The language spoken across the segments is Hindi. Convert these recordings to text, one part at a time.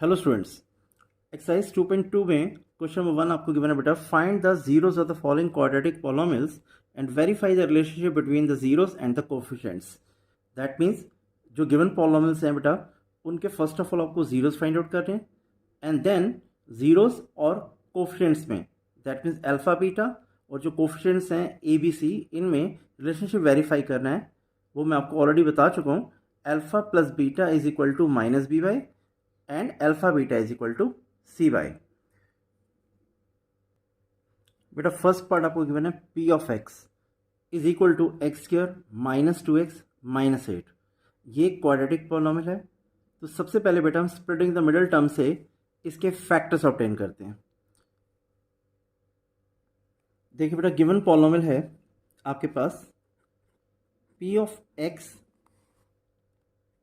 हेलो स्टूडेंट्स, एक्सरसाइज 2.2 में क्वेश्चन नंबर 1 आपको गिवन है बेटा, find the zeros of the following quadratic polynomials and verify the relationship between the zeros and the coefficients. That means जो गिवन पॉलिनॉमियल्स हैं बेटा, उनके फर्स्ट ऑफ ऑल आपको जीरोस फाइंड आउट करने हैं एंड देन जीरोस और कोफिशिएंट्स में, दैट मीन्स अल्फा बीटा और जो कोफिशिएंट्स हैं ए बी सी, इनमें रिलेशनशिप वेरीफाई करना है। वो मैं आपको ऑलरेडी बता चुका हूँ, alpha plus beta is equal to minus B by and alpha beta is equal to c by। बेटा फर्स्ट पार्ट आपको गिवन है p of x is equal to x square minus 2x minus 8। ये क्वाड्रेटिक पॉलिनॉमियल है, तो सबसे पहले बेटा हम स्प्लिटिंग द मिडिल टर्म से इसके फैक्टर्स ऑब्टेन करते हैं। देखिए बेटा, गिवन पॉलिनॉमियल है आपके पास p of x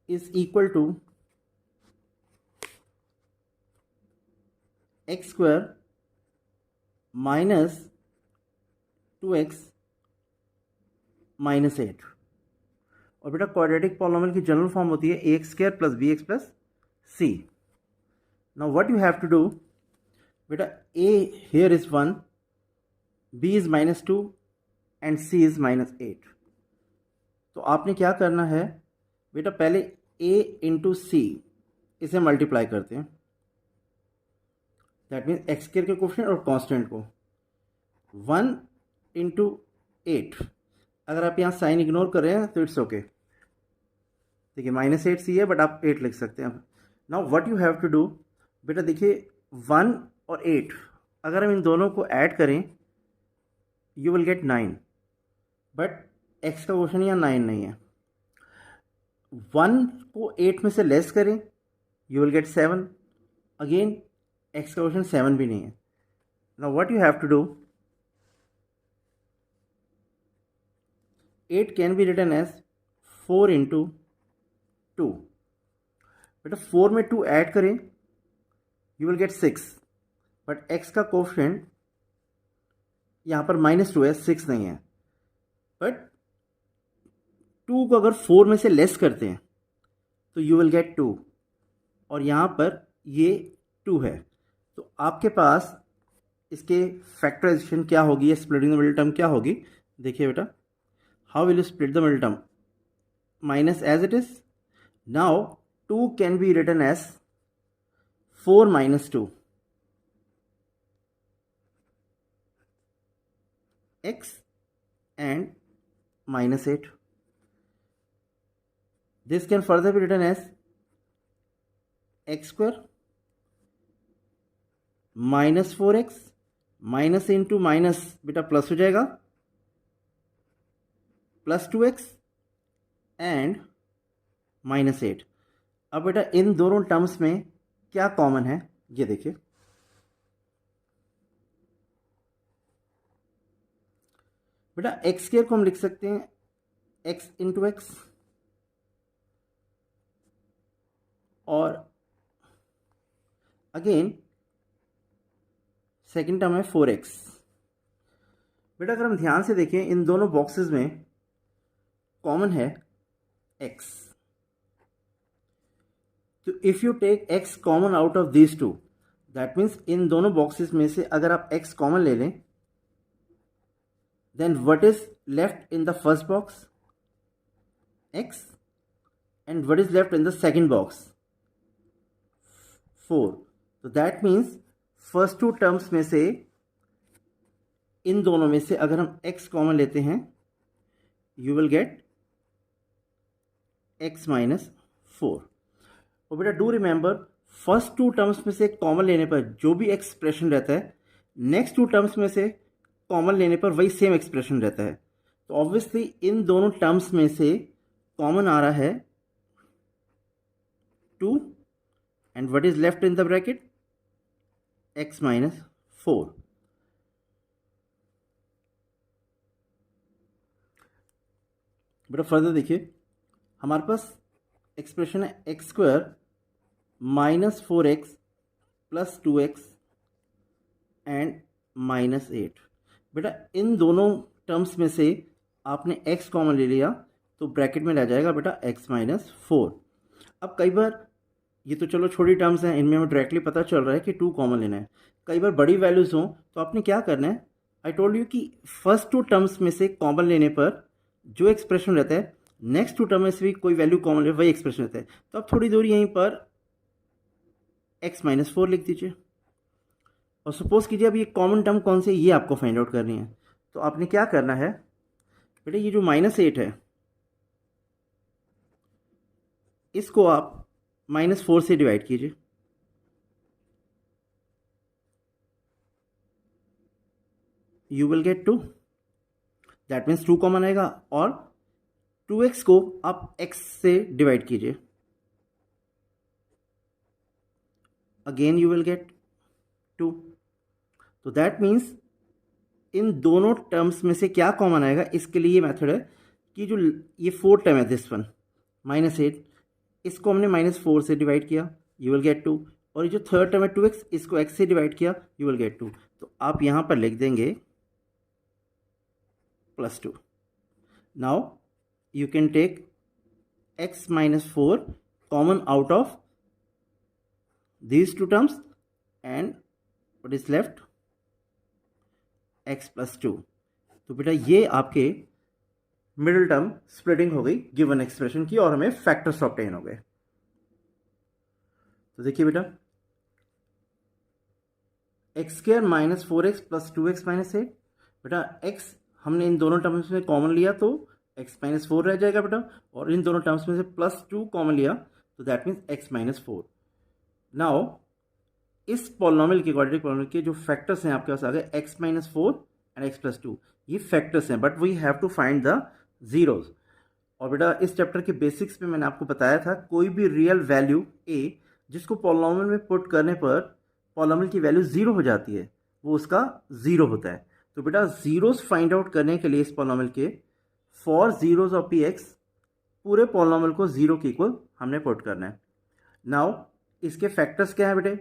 is equal to x square minus 2x minus 8। और बेटा क्वाड्रेटिक पॉलिनॉमियल की जनरल फॉर्म होती है a x square plus b x plus c. Now what you have to do बेटा, a here is 1, b is minus 2 and c is minus 8। तो आपने क्या करना है बेटा, पहले ए इंटू सी इसे मल्टीप्लाई करते हैं, दैट मीन्स एक्स स्क्वायर के कोफिशिएंट और कांस्टेंट को 1 इंटू 8। अगर आप यहाँ साइन इग्नोर कर रहे हैं तो इट्स ओके। देखिए माइनस 8 सी है बट आप 8 लिख सकते हैं। Now what you have to do बेटा, देखिए 1 और 8 अगर हम इन दोनों को ऐड करें you will gate 9, but x का क्वेश्चन यहाँ 9 नहीं है। 1 को 8 में से लेस करें you will get 7, again x का क्वेश्चन 7 भी नहीं है। Now what you have to do, 8 can be written as 4 into 2। बेटा 4 में 2 ऐड करें you will get 6, but x का कोफिशिएंट यहाँ पर माइनस 2 है, 6 नहीं है। बट 2 को अगर 4 में से लेस करते हैं तो यू विल गेट 2, और यहाँ पर ये 2 है। तो आपके पास इसके फैक्टराइजेशन क्या होगी, स्प्लिटिंग द मिडिल टर्म क्या होगी। देखिए बेटा, how will you split the middle term, minus as it is. Now 2 can be written as 4 minus 2 x and minus 8. This can further be written as x square minus 4x minus into minus बेटा प्लस हो जाएगा प्लस 2x एंड माइनस 8। अब बेटा इन दोनों टर्म्स में क्या कॉमन है ये देखिए। बेटा एक्स स्क्वायर को हम लिख सकते हैं x इंटू एक्स, और अगेन सेकेंड टर्म है 4x। बेटा अगर हम ध्यान से देखें इन दोनों बॉक्सेस में कॉमन है x, तो if you take x common out of these two, that means इन दोनों बॉक्सेस में से अगर आप x कॉमन ले लें, then what is left in the first box x and what is left in the second box 4। तो दैट मीन्स फर्स्ट 2 टर्म्स में से इन दोनों में से अगर हम x कॉमन लेते हैं you will get x minus 4। और बेटा डू रिमेंबर, फर्स्ट 2 टर्म्स में से कॉमन लेने पर जो भी एक्सप्रेशन रहता है, नेक्स्ट 2 टर्म्स में से कॉमन लेने पर वही सेम एक्सप्रेशन रहता है। तो ऑब्वियसली इन दोनों टर्म्स में से कॉमन आ रहा है 2 and what is left in the bracket x minus 4। बेटा फर्दर देखिए, हमारे पास एक्सप्रेशन है x square minus 4x plus 2x and minus 8। बेटा इन दोनों टर्म्स में से आपने x कॉमन ले लिया तो ब्रैकेट में रह जाएगा बेटा x माइनस 4। अब कई बार ये तो चलो छोटी टर्म्स हैं, इनमें हमें डायरेक्टली पता चल रहा है कि 2 कॉमन लेना है। कई बार बड़ी वैल्यूज़ हों तो आपने क्या करना है, आई टोल्ड यू कि फर्स्ट 2 टर्म्स में से कॉमन लेने पर जो एक्सप्रेशन रहता है, नेक्स्ट 2 टर्म में से भी कोई वैल्यू कॉमन ले वही एक्सप्रेशन रहता है। तो आप थोड़ी दूर यहीं पर x-4 लिख दीजिए और सपोज कीजिए अब ये कॉमन टर्म कौन से, ये आपको फाइंड आउट करनी है। तो आपने क्या करना है बेटा, ये जो -8 है इसको आप -4 से डिवाइड कीजिए। You will gate 2, that means 2 common आएगा, और 2x को आप x से डिवाइड कीजिए, अगेन यू विल गेट 2। तो दैट मीन्स इन दोनों टर्म्स में से क्या कॉमन आएगा, इसके लिए ये मेथड है कि जो ये 4 टर्म है दिस वन -8, इसको हमने -4 से डिवाइड किया, यू विल गेट 2, और ये जो थर्ड टर्म है 2x, इसको x से डिवाइड किया, यू विल गेट 2। तो आप यहाँ पर लिख देंगे +2। Now you can take x-4 common out of these 2 terms and what is left, x+2। तो बेटा ये आपके मिडिल टर्म स्प्लिटिंग हो गई गिवन एक्सप्रेशन की, और हमें फैक्टर्स ऑब्टेन हो गए। तो देखिए बेटा, x² -4x + 2x -8, बेटा x हमने इन दोनों टर्म्स में कॉमन लिया तो x-4 रह जाएगा बेटा, और इन दोनों टर्म्स में से +2 कॉमन लिया तो दैट मीन्स x-4। नाउ इस पॉलिनोमियल के क्वाड्रेटिक पॉलिनोमियल के जो फैक्टर्स हैं आपके पास आ गए x-4 एंड x+2, ये फैक्टर्स हैं, but we have to find the zeros. और बेटा इस चैप्टर के बेसिक्स में मैंने आपको बताया था, कोई भी रियल वैल्यू a जिसको पॉलिनोमियल में पुट करने पर पॉलिनोमियल की वैल्यू 0 हो जाती है, वो उसका 0 होता है। तो बेटा जीरोज फाइंड आउट करने के लिए इस पॉलिनोमियल के फॉर जीरोज ऑफ px पूरे पॉलिनोमियल को 0 के इक्वल हमने पुट करना है। नाउ इसके फैक्टर्स क्या है बेटे,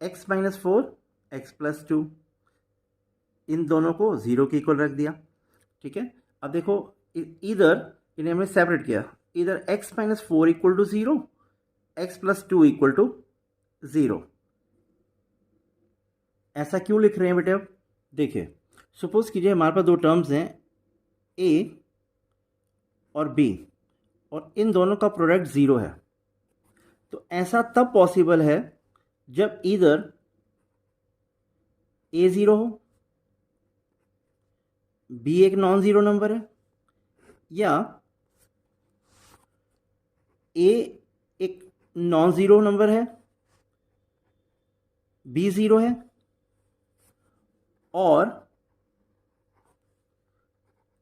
x-4 x+2, इन दोनों को 0 के इक्वल रख दिया, ठीक है। अब देखो इधर इन्हें हमने सेपरेट किया, इधर x-4 equal to 0, x+2 equal to 0। ऐसा क्यों लिख रहे हैं बेटे, अब देखिए सपोज कीजिए हमारे पास 2 टर्म्स हैं a और b, और इन दोनों का प्रोडक्ट 0 है। तो ऐसा तब पॉसिबल है जब इधर a 0 हो, b एक नॉन ज़ीरो नंबर है, या a एक नॉन ज़ीरो नंबर है, b 0 है, और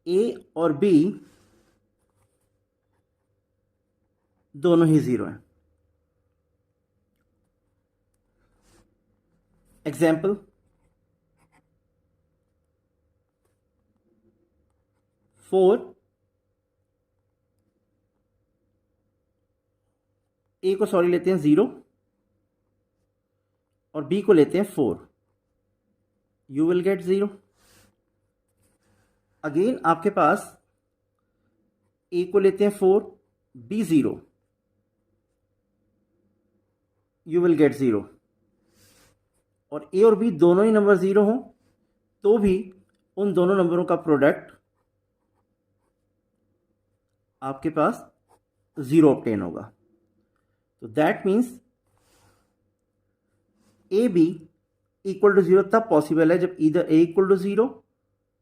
a और b दोनों ही 0 हैं। एग्जाम्पल, ए को सॉरी लेते हैं 0 और बी को लेते हैं 4, यू विल गेट 0। अगेन आपके पास ए को लेते हैं 4, बी 0, यू विल गेट 0। और ए और बी दोनों ही नंबर 0 हों तो भी उन दोनों नंबरों का प्रोडक्ट आपके पास 0 ऑब्टेन होगा। तो that means a b equal to 0 तब पॉसिबल है जब इधर a equal to 0,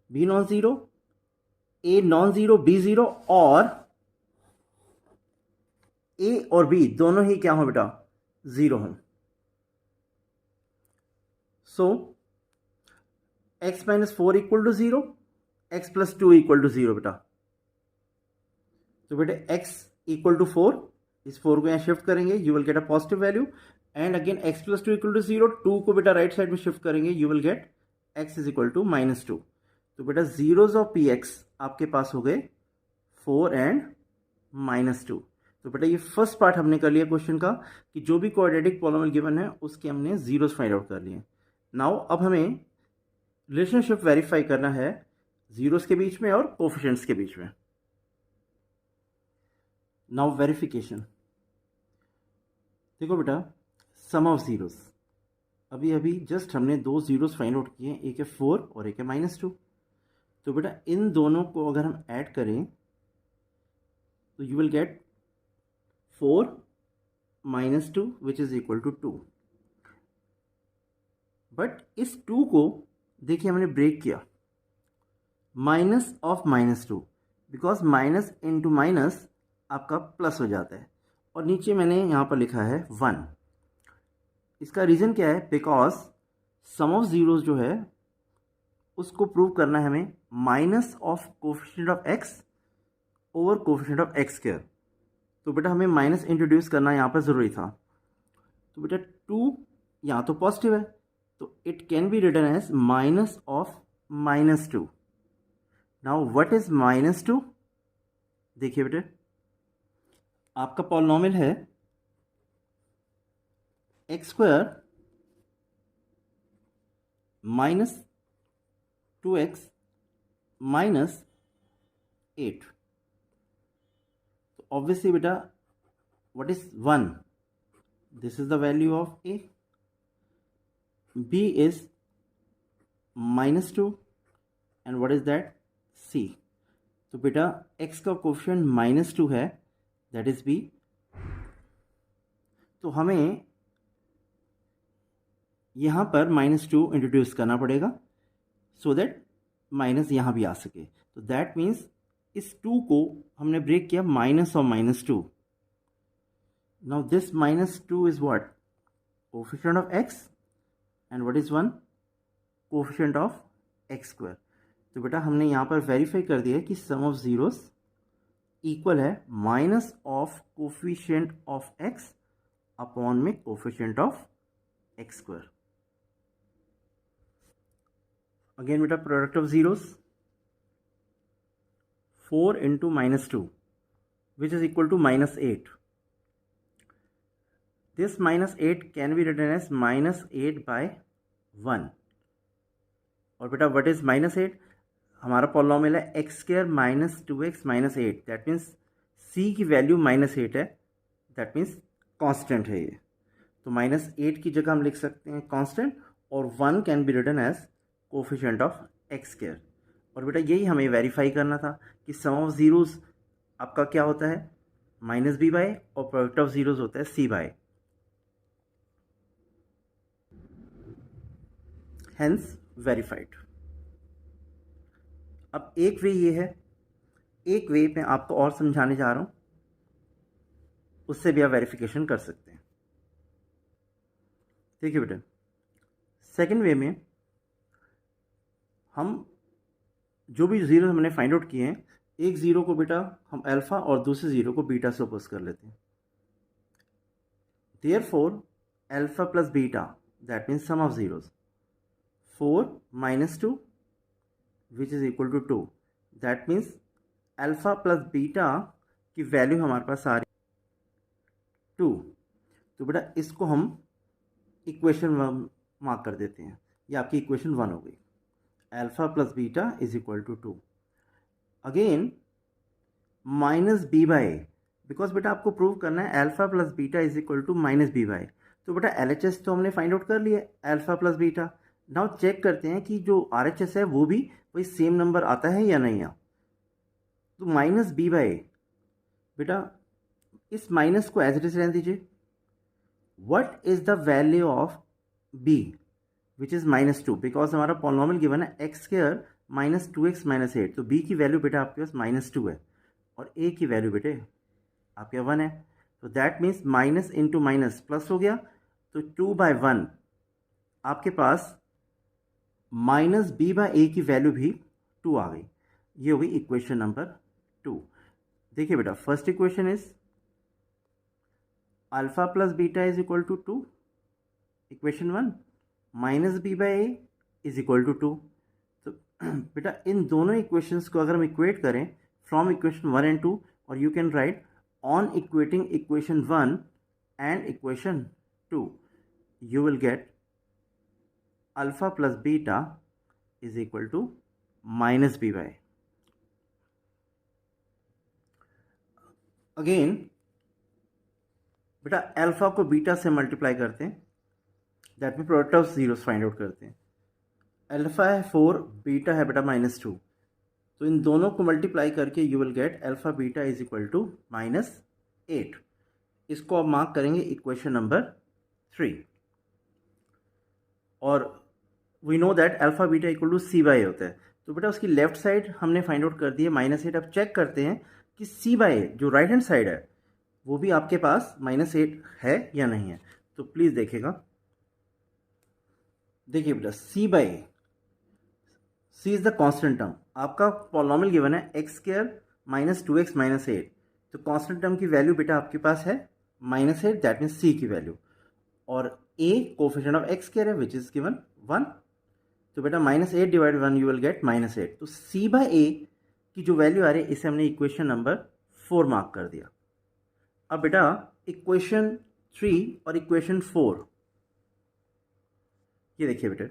b non zero, a non zero, b 0, और ए और बी दोनों ही क्या हो बेटा, 0 हों। So x-4 equal to 0, x+2 equal to 0 बेटा। तो बेटे x इक्वल टू 4, इस 4 को यहाँ शिफ्ट करेंगे, you will get a positive value, and again x+2 equal to 0, 2 को बेटा राइट साइड में शिफ्ट करेंगे, you will get x is equal to -2। तो बेटा जीरोज ऑफ px आपके पास हो गए 4 एंड -2। तो बेटा ये फर्स्ट पार्ट हमने कर लिया क्वेश्चन का कि जो भी क्वाड्रेटिक पॉलिनोमियल गिवन है उसके हमने जीरोज फाइंड आउट कर लिए। नाउ अब हमें रिलेशनशिप वेरीफाई करना है जीरोस के बीच में और कोफिशिएंट्स के बीच में। नाउ वेरिफिकेशन, देखो बेटा, सम ऑफ ज़ीरोस, अभी अभी जस्ट हमने दो ज़ीरोस फाइंड आउट किए हैं, एक है 4 और एक है -2। तो बेटा इन दोनों को अगर हम ऐड करें तो you will get 4 -2 which is equal to 2। But इस 2 को देखिए हमने ब्रेक किया, minus of -2, because minus into minus आपका प्लस हो जाता है, और नीचे मैंने यहाँ पर लिखा है 1। इसका रीज़न क्या है? बिकॉज सम ऑफ ज़ीरोज़ जो है उसको प्रूव करना है हमें minus of coefficient of x over coefficient of x square. तो बेटा हमें माइनस इंट्रोड्यूस करना यहाँ पर ज़रूरी था। तो बेटा 2 यहाँ तो पॉजिटिव है, तो it can be written as minus of -2। Now what is -2? देखिए बेटे, आपका पॉलिनोमियल है एक्स स्क्वायर -2x -8। तो ऑब्वियसली बेटा what is 1? This is the value of a, b is -2 and what is that? c। तो बेटा x का कोफिशिएंट -2 है, दैट इज b। तो हमें यहाँ पर -2 इंट्रोड्यूस करना पड़ेगा सो दैट माइनस यहाँ भी आ सके। तो दैट मीन्स इस 2 को हमने ब्रेक किया, minus of -2। Now this -2 is what? Coefficient of x, and what is 1? Coefficient of x square. तो बेटा हमने यहाँ पर वेरीफाई कर दिया कि सम ऑफ ज़ीरोस इक्वल है minus of coefficient of x upon में coefficient of x square. Again बेटा product of zeros, 4 into -2 which is equal to -8। This -8 can be written as -8/1। और बेटा व्हाट इज -8? हमारा पॉलिनोमियल है x square -2x -8, that means c की वैल्यू -8 है, दैट मीन्स कांस्टेंट है ये। तो -8 की जगह हम लिख सकते हैं कांस्टेंट, और 1 can be written as coefficient of x square. और बेटा यही हमें वेरीफाई करना था कि सम ऑफ ज़ीरोज़ आपका क्या होता है? -b बाय, और प्रोडक्ट ऑफ ज़ीरोज़ होता है c बाय। Hence verified. अब एक वे ये है, एक वे मैं आपको और समझाने जा रहा हूँ, उससे भी आप वेरिफिकेशन कर सकते हैं। देखिए बेटा, सेकेंड वे में हम जो भी ज़ीरो हमने फाइंड आउट किए हैं, एक ज़ीरो को बेटा हम अल्फ़ा और दूसरे ज़ीरो को बीटा से अपोज कर लेते हैं। Therefore alpha plus beta, that means sum of zeros, 4 -2 which is equal to 2। That means alpha plus beta की वैल्यू हमारे पास आ रही 2। तो बेटा इसको हम इक्वेशन 1 मार्क कर देते हैं, ये आपकी इक्वेशन 1 हो गई। Alpha plus beta is equal to 2। Again -b by, because बेटा आपको प्रूव करना है alpha plus beta is equal to -b by. तो बेटा LHS तो हमने फाइंड आउट कर लिया, alpha plus beta. Now check करते हैं कि जो RHS है वो भी वही सेम नंबर आता है या नहीं। तो -b बाय, बेटा इस माइनस को एज इट इज रहने दीजिए। What is the value of b which is -2? Because हमारा पॉलिनोमियल गिवन है एक्स स्क्वायर -2x -8। तो b की वैल्यू बेटा आपके पास -2 है, और a की वैल्यू बेटे आपके 1 है। तो that means minus into minus plus हो गया, तो 2/1 आपके पास -b/a की वैल्यू भी 2 आ गई। ये हो गई इक्वेशन नंबर 2। देखिए बेटा, first equation is alpha plus beta is equal to 2, equation 1, -b/a is equal to 2। तो बेटा इन दोनों इक्वेशंस को अगर हम इक्वेट करें फ्रॉम इक्वेशन 1 एंड 2, और you can write on equating equation 1 and equation 2, you will get alpha plus beta is equal to -b/. Again बेटा अल्फा को बीटा से मल्टीप्लाई करते हैं, that mean product of zeros find out करते हैं। अल्फा है 4, बीटा है बेटा -2, तो इन दोनों को मल्टीप्लाई करके you will get alpha beta is equal to -8। इसको आप मार्क करेंगे इक्वेशन नंबर 3। और we know that alpha beta equal to C/A होता है, तो बेटा उसकी लेफ्ट साइड हमने फाइंड आउट कर दी है -8। अब चेक करते हैं कि C/A जो राइट हैंड साइड है वो भी आपके पास -8 है या नहीं है। तो प्लीज़ देखिएगा, देखिए बेटा C/A, C is the constant term, आपका पॉलिनोमियल गिवन है x² - 2x - 8, तो कांस्टेंट टर्म की वैल्यू बेटा आपके पास है -8, दैट मीन्स C की वैल्यू, और A कोफिशिएंट ऑफ x² है विच इज गिवन 1, तो बेटा -8 डिवाइड 1 यू विल गेट -8। तो C/A की जो वैल्यू आ रही है इसे हमने इक्वेशन नंबर 4 मार्क कर दिया। अब बेटा इक्वेशन 3 और इक्वेशन 4, ये देखिए बेटा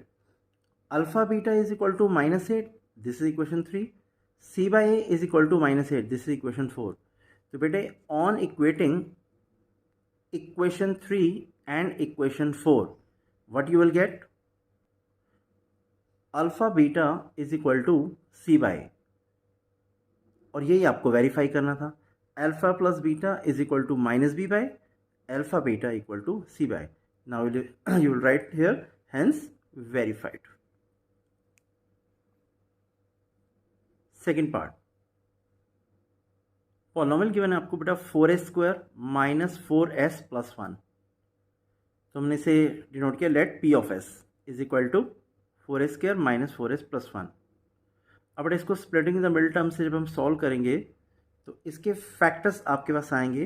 alpha beta is equal to -8, this is equation 3, C/A is equal to -8, this is equation 4। तो बेटे on equating equation 3 and equation 4 what you will get, alpha beta is equal to C/A, और यही आपको वेरीफाई करना था। Alpha plus beta is equal to -B/, alpha beta equal to C/A। Now you will write here hence verified. Second part, polynomial given है आपको बेटा 4s² - 4s + 1, तो हमने इसे डिनोट किया, let P of S is equal to 4s² - 4s + 1। अब बेटा इसको स्प्लिटिंग द मिडिल टर्म से जब हम सॉल्व करेंगे तो इसके फैक्टर्स आपके पास आएंगे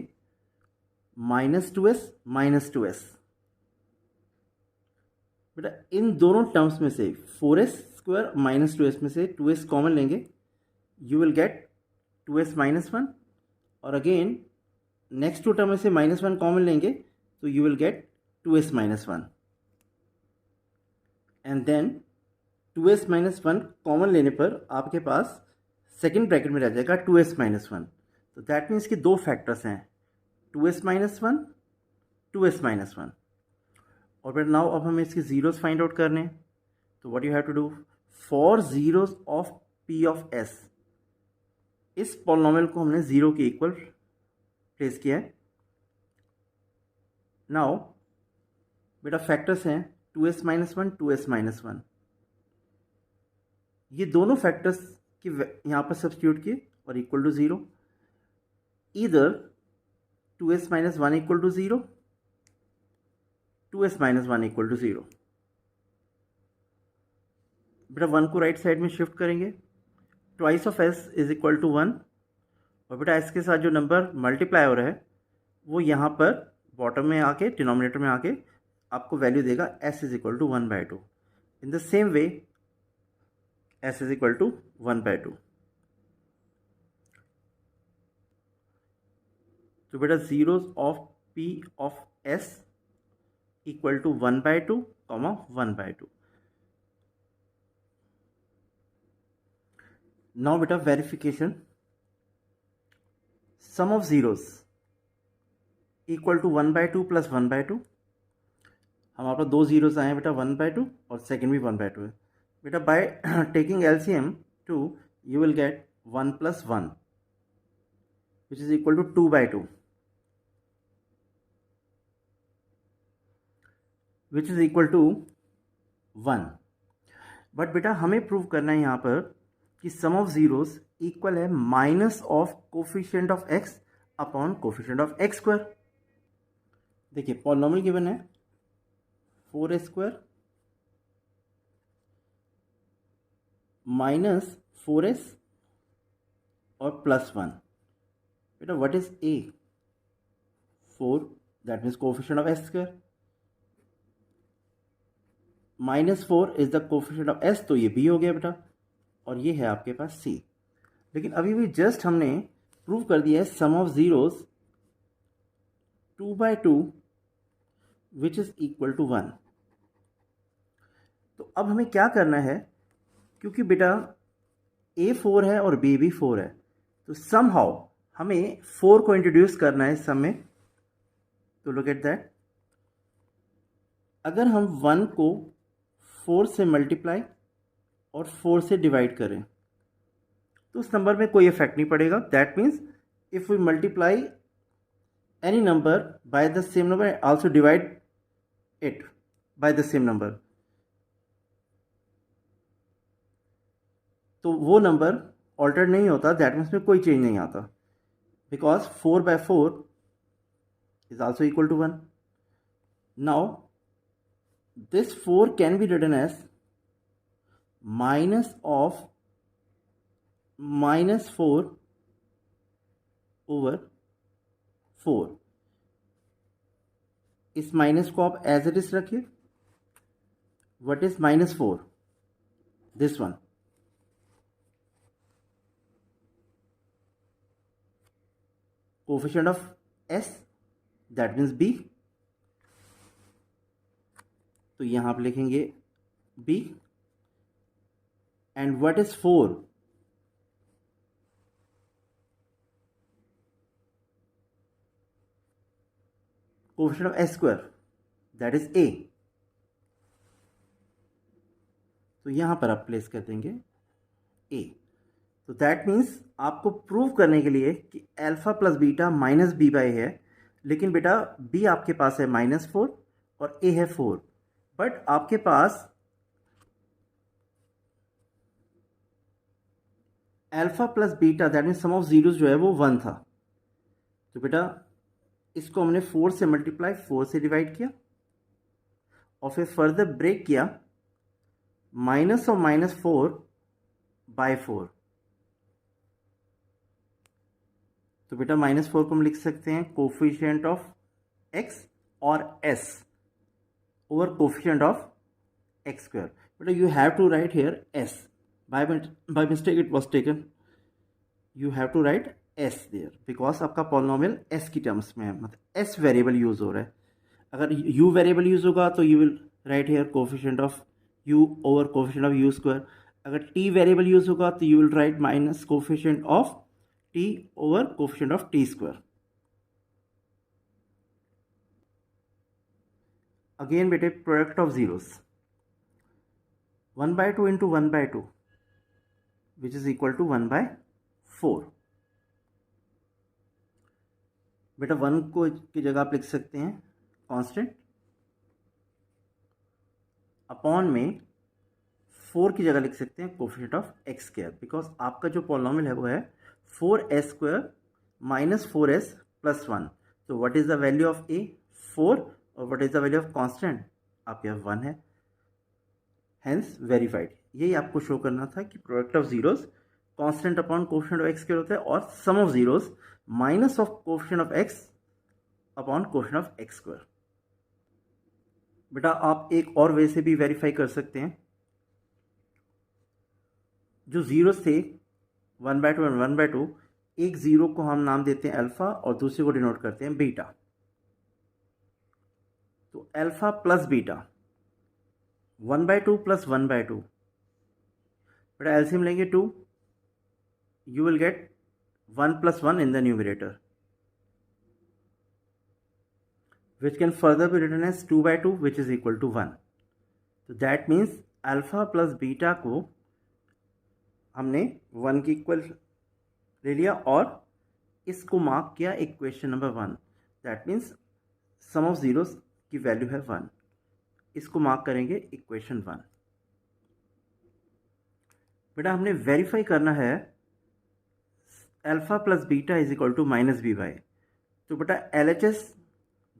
-2s - 2s। बेटा इन दोनों टर्म्स में से 4s² - 2s में से 2s कॉमन लेंगे, यू विल गेट 2s - 1, और अगेन नेक्स्ट टू टर्म में से -1 कॉमन लेंगे तो you will get 2s - 1, and then 2s - 1 common लेने पर आपके पास सेकेंड ब्रैकेट में रह जाएगा 2s - 1, तो दैट मीन्स कि दो फैक्टर्स हैं 2s - 1, 2s - 1। और फिर नाउ अब हमें इसके जीरोस फाइंड आउट करने हैं, तो what you have to do, for zeros of P of S, इस पॉलिनोमियल को हमने 0 के इक्वल प्लेस किया है। नाउ बेटा फैक्टर्स हैं 2s - 1, 2s - 1, ये दोनों फैक्टर्स की यहाँ पर सब्स्टिट्यूट किए और equal to 0, either 2s - 1 equal to 0, 2s - 1 equal to 0। बेटा 1 को राइट साइड में शिफ्ट करेंगे, twice of s is equal to 1, और बेटा s के साथ जो नंबर मल्टीप्लाई हो रहा है वो यहाँ पर बॉटम में आके डिनोमिनेटर में आके आपको वैल्यू देगा s is equal to 1/2। In the same way s is equal to 1/2। तो बेटा zeros of P of S equal to 1/2, 1/2। Now बेटा verification, sum of zeros equal to 1/2 + 1/2। हमारे पास दो जीरोस आए हैं बेटा 1/2 और सेकेंड भी 1/2 है। बेटा by taking LCM 2 you will get 1 + 1 which is equal to 2/2, which is equal to 1। But बेटा हमें प्रूव करना है यहाँ पर कि सम ऑफ जीरोस इक्वल है minus of coefficient of x upon coefficient of x²। देखिए पॉलिनोमियल गिवन है 4s² - 4s और +1। बेटा what is a, 4, that means coefficient of s², -4 is the coefficient of s, तो ये b हो गया बेटा, और ये है आपके पास c। लेकिन अभी भी जस्ट हमने प्रूव कर दिया है sum of zeros 2/2 which is equal to 1। तो अब हमें क्या करना है, क्योंकि बेटा a 4 है और b भी 4 है, तो समहाउ हमें 4 को इंट्रोड्यूस करना है इस सम में। तो लुक एट दैट, अगर हम 1 को 4 से मल्टीप्लाई और 4 से डिवाइड करें तो उस नंबर में कोई इफेक्ट नहीं पड़ेगा. That means if we multiply any number by the same number and also divide it by the same number, तो वो नंबर ऑल्टर नहीं होता. दैट मीन्स में कोई चेंज नहीं आता, because 4/4 is also equal to 1. Now this 4 can be written as minus of -4 over 4. इस माइनस को आप एज इट इज रखिए. What is -4? This one. Coefficient of s, that means b. तो यहां आप लिखेंगे b. And what is 4? Coefficient of s square, that is a. तो यहां पर आप प्लेस कर देंगे a. तो दैट मीन्स आपको प्रूव करने के लिए कि alpha plus beta minus b by है, लेकिन बेटा b आपके पास है -4 और a है 4, बट आपके पास alpha plus beta that means sum of zeros जो है वो 1 था. तो बेटा इसको हमने 4 से मल्टीप्लाई 4 से डिवाइड किया और फिर फर्दर ब्रेक किया माइनस ऑफ -4 बाय 4. तो बेटा -4 को हम लिख सकते हैं कोफिशिएंट ऑफ x और s over coefficient of x square. बेटा you have to write here s. By mistake it was taken. You have to write s there because आपका पॉलिनोमियल s की टर्म्स में है, मतलब s वेरिएबल यूज हो रहा है. अगर u वेरिएबल यूज होगा तो you will write here coefficient of u over coefficient of u square. अगर t वेरिएबल यूज होगा तो you will right minus coefficient of t over coefficient of t square. Again बेटे product of zeros, 1/2 into 1/2 which is equal to 1/4. बेटा 1 को की जगह आप लिख सकते हैं कांस्टेंट, अपॉन में 4 की जगह लिख सकते हैं coefficient of x square, because आपका जो पॉलिनोमियल है वो है 4s square minus 4s plus 1. तो what is the value of a? 4. और what is the value of constant? आप यहाँ 1 है, हेंस वेरीफाइड. यही आपको शो करना था कि product of zeros constant upon coefficient of x square होता है और sum of zeros minus of coefficient of x upon coefficient of x square. बेटा आप एक और वे से भी वेरीफाई कर सकते हैं. जो जीरोस थे 1/2 और 1/2, एक जीरो को हम नाम देते हैं अल्फा और दूसरे को डिनोट करते हैं बीटा. तो अल्फा प्लस बीटा 1/2 प्लस 1/2, बेटा एलसीएम लेंगे 2, you will get 1 + 1 in the numerator, which can further be written as 2/2 which is equal to 1. So that means alpha plus beta को हमने 1 की इक्वल ले लिया और इसको मार्क किया equation number 1. That means sum of zeros की वैल्यू है 1. इसको मार्क करेंगे इक्वेशन 1. बेटा हमने वेरीफाई करना है alpha plus beta is equal to -b by. तो बेटा LHS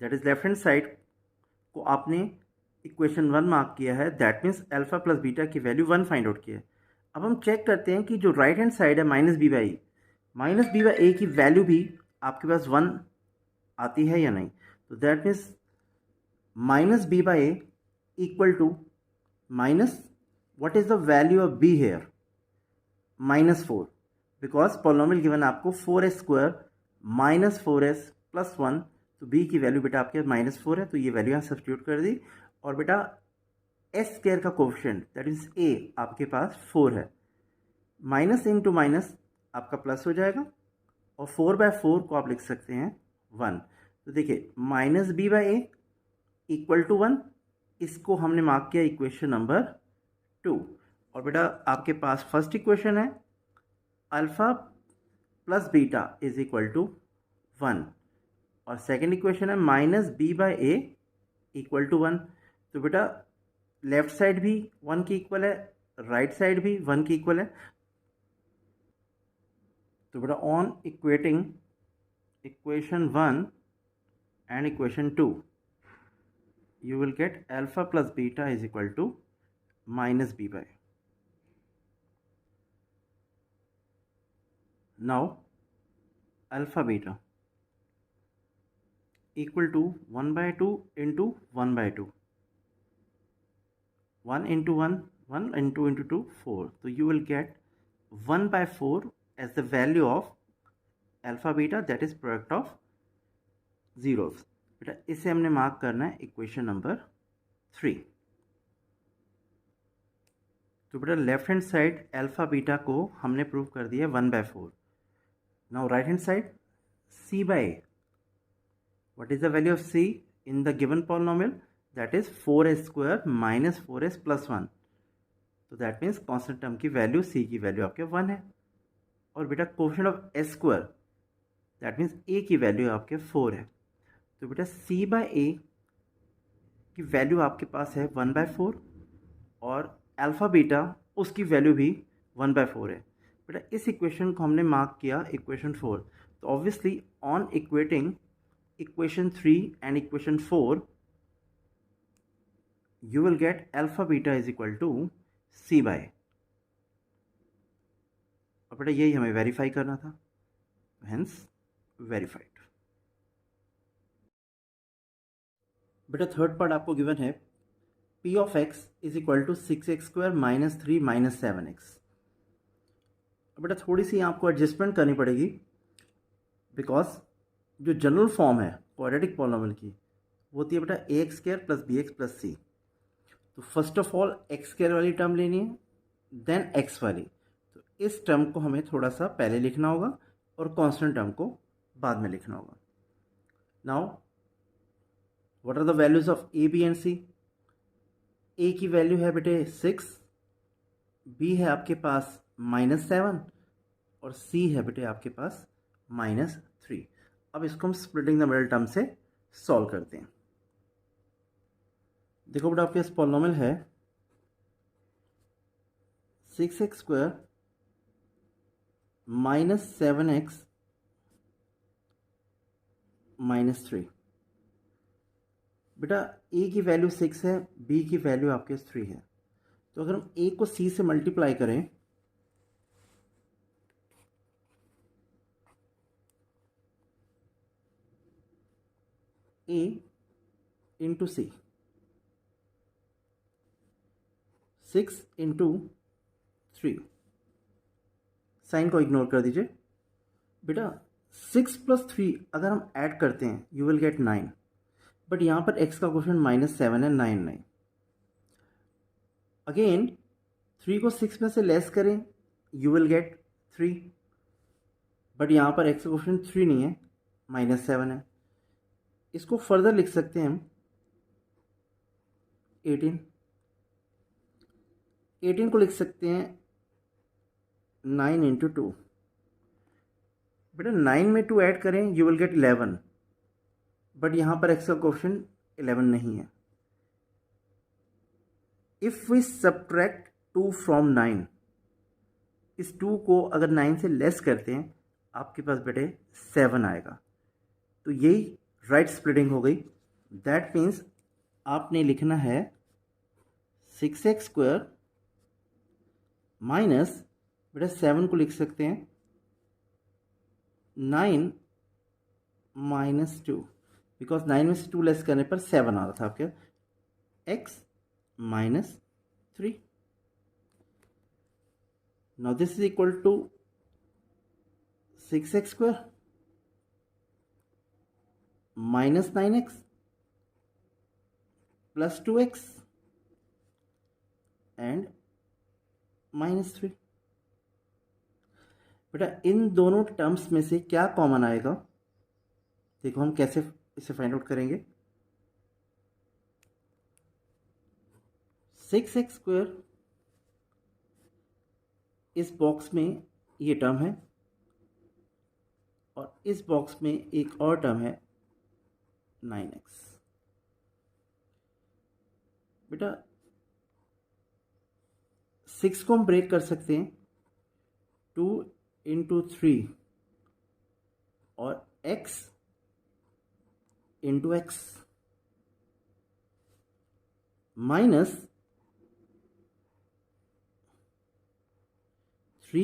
that is left hand side को आपने इक्वेशन 1 मार्क किया है. That means alpha plus beta की वैल्यू 1 फाइंड आउट की है. अब हम चेक करते हैं कि जो राइट हैंड साइड है -b बाई a की वैल्यू भी आपके पास 1 आती है या नहीं. तो that means -b by a equal to minus what is the value of b here? -4, because polynomial given आपको 4s square minus 4s plus 1. तो b की वैल्यू बेटा आपके -4 है, तो ये वैल्यू यहाँ सब्स्टिट्यूट कर दी. और बेटा s स्क्वायर का कोफिशिएंट दैट मीन्स a आपके पास 4 है. माइनस इंटू माइनस आपका प्लस हो जाएगा और 4/4 को आप लिख सकते हैं 1. तो देखिए minus B by a equal to 1, इसको हमने मार्क किया इक्वेशन नंबर 2। और बेटा आपके पास फर्स्ट इक्वेशन है alpha plus beta is equal to 1, और सेकेंड इक्वेशन है minus B by a equal to 1। तो बेटा लेफ्ट साइड भी 1 की इक्वल है, राइट साइड भी 1 की इक्वल है। तो बेटा on equating equation 1 and equation 2 you will get alpha plus beta is equal to minus b by. Now alpha beta equal to 1 by 2 into 1 by 2, 1 into 1 1 into 2 4, so you will get 1 by 4 as the value of alpha beta, that is product of zeros. बेटा इसे हमने मार्क करना है इक्वेशन नंबर 3। तो बेटा left hand side alpha beta को हमने प्रूव कर दिया 1 by 4। Now right hand side c by a, what is the value of c in the given polynomial, that is 4s square minus 4s plus 1। तो दैट मीन्स कॉन्स्टेंट टर्म की वैल्यू c की वैल्यू आपके 1 है। और बेटा coefficient of s square, that means a की वैल्यू आपके 4 है। तो बेटा c बाय a की वैल्यू आपके पास है 1 by 4, और अल्फ़ा बीटा उसकी वैल्यू भी 1 by 4 है। बेटा इस इक्वेशन को हमने मार्क किया इक्वेशन 4। तो obviously on equating equation 3 and equation 4 you will get alpha beta is equal to c by. और बेटा यही हमें वेरीफाई करना था, हेंस वेरीफाइड। बेटा थर्ड पार्ट आपको गिवन है p of x is equal to 6x square minus 3 minus 7x। बेटा थोड़ी सी आपको एडजस्टमेंट करनी पड़ेगी, बिकॉज जो जनरल फॉर्म है क्वाड्रेटिक पॉलिनोमियल की वो होती है बेटा ax square plus bx plus c। तो first of all x square वाली टर्म लेनी है, देन x वाली। तो इस टर्म को हमें थोड़ा सा पहले लिखना होगा और कांस्टेंट टर्म को बाद में लिखना होगा। Now what are the values of a b and c। a की वैल्यू है बेटे 6, b है आपके पास -7 और c है बेटे आपके पास -3। अब इसको हम स्प्लिटिंग द मिडल टर्म से सॉल्व करते हैं। देखो बेटा आपके पास पॉलिनोमियल है 6x स्क्वायर माइनस 7x -3। बेटा a की वैल्यू 6 है, b की वैल्यू आपके 3 है। तो अगर हम a को c से मल्टीप्लाई करें a into c, 6 into 3, sign को इग्नोर कर दीजिए। बेटा 6 प्लस 3 अगर हम ऐड करते हैं यू विल गेट 9, बट यहाँ पर x का क्वेश्चन -7 है, 9 नहीं। अगेन 3 को 6 में से लेस करें यू विल गेट 3, बट यहाँ पर x का क्वेश्चन 3 नहीं है, -7 है। इसको फर्दर लिख सकते हैं हम 18 को लिख सकते हैं 9 इंटू 2। बेटा 9 में 2 ऐड करें यू विल गेट 11, बट यहाँ पर x का क्वेश्चन 11 नहीं है। इफ़ वी सब्ट्रैक्ट 2 फ्रॉम 9, इस 2 को अगर 9 से लेस करते हैं आपके पास बेटे 7 आएगा। तो यही राइट स्प्लिटिंग हो गई। दैट मीन्स आपने लिखना है 6x स्क्वायर माइनस बेटा 7 को लिख सकते हैं 9 माइनस 2, बिकॉज 9 में से 2 लेस करने पर 7 आ रहा था आपके x minus 3। Now this is equal to 6x square minus 9x plus 2x and -3। बेटा इन दोनों टर्म्स में से क्या कॉमन आएगा, देखो हम कैसे इसे फाइंड आउट करेंगे। 6x² इस बॉक्स में ये टर्म है और इस बॉक्स में एक और टर्म है 9x। बेटा 6 को हम ब्रेक कर सकते हैं 2 इंटू 3 और x into x minus 3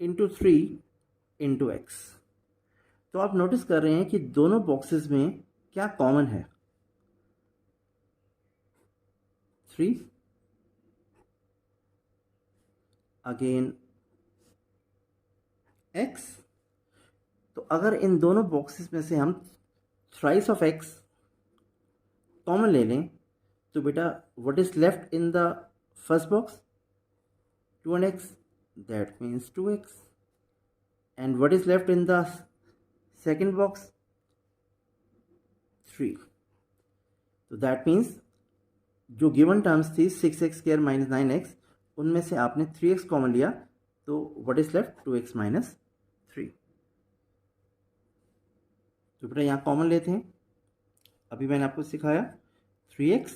into 3 into x. तो आप नोटिस कर रहे हैं कि दोनों बॉक्सेस में क्या कॉमन है? 3 अगेन x। तो अगर इन दोनों बॉक्सेस में से हम थ्राइस ऑफ x कॉमन ले लें तो बेटा what is left in the first box? 2 and x, that means 2x. And what is left in the second box? 3. तो दैट मीन्स जो गिवन टर्म्स थी 6x² माइनस 9x, उनमें से आपने 3x कॉमन लिया तो what is left? 2x minus 3। तो बेटा यहाँ कॉमन लेते हैं। अभी मैंने आपको सिखाया 3x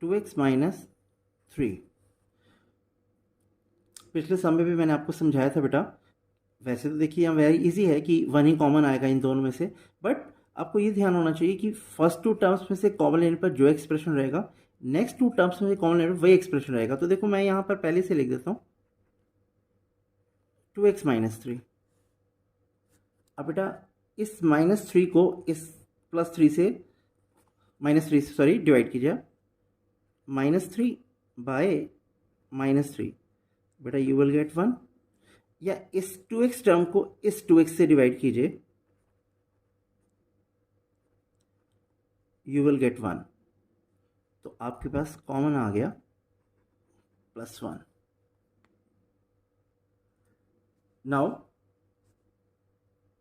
2x माइनस 3। पिछले सम में भी मैंने आपको समझाया था बेटा। वैसे तो देखिए यहाँ वेरी इजी है कि 1 ही कॉमन आएगा इन दोनों में से, बट आपको ये ध्यान होना चाहिए कि फर्स्ट 2 टर्म्स में से कॉमन लेने पर जो एक्सप्रेशन रहेगा, नेक्स्ट 2 टर्म्स में से कॉमन लेने पर वही एक्सप्रेशन रहेगा। तो देखो मैं यहाँ पर पहले से लिख देता हूँ 2x माइनस 3। अब बेटा इस -3 को इस +3 से -3 से सॉरी डिवाइड कीजिए। -3 बाय -3 बेटा यू विल गेट 1, या इस 2x टर्म को इस 2x से डिवाइड कीजिए, यू विल गेट 1। तो आपके पास कॉमन आ गया +1। नाउ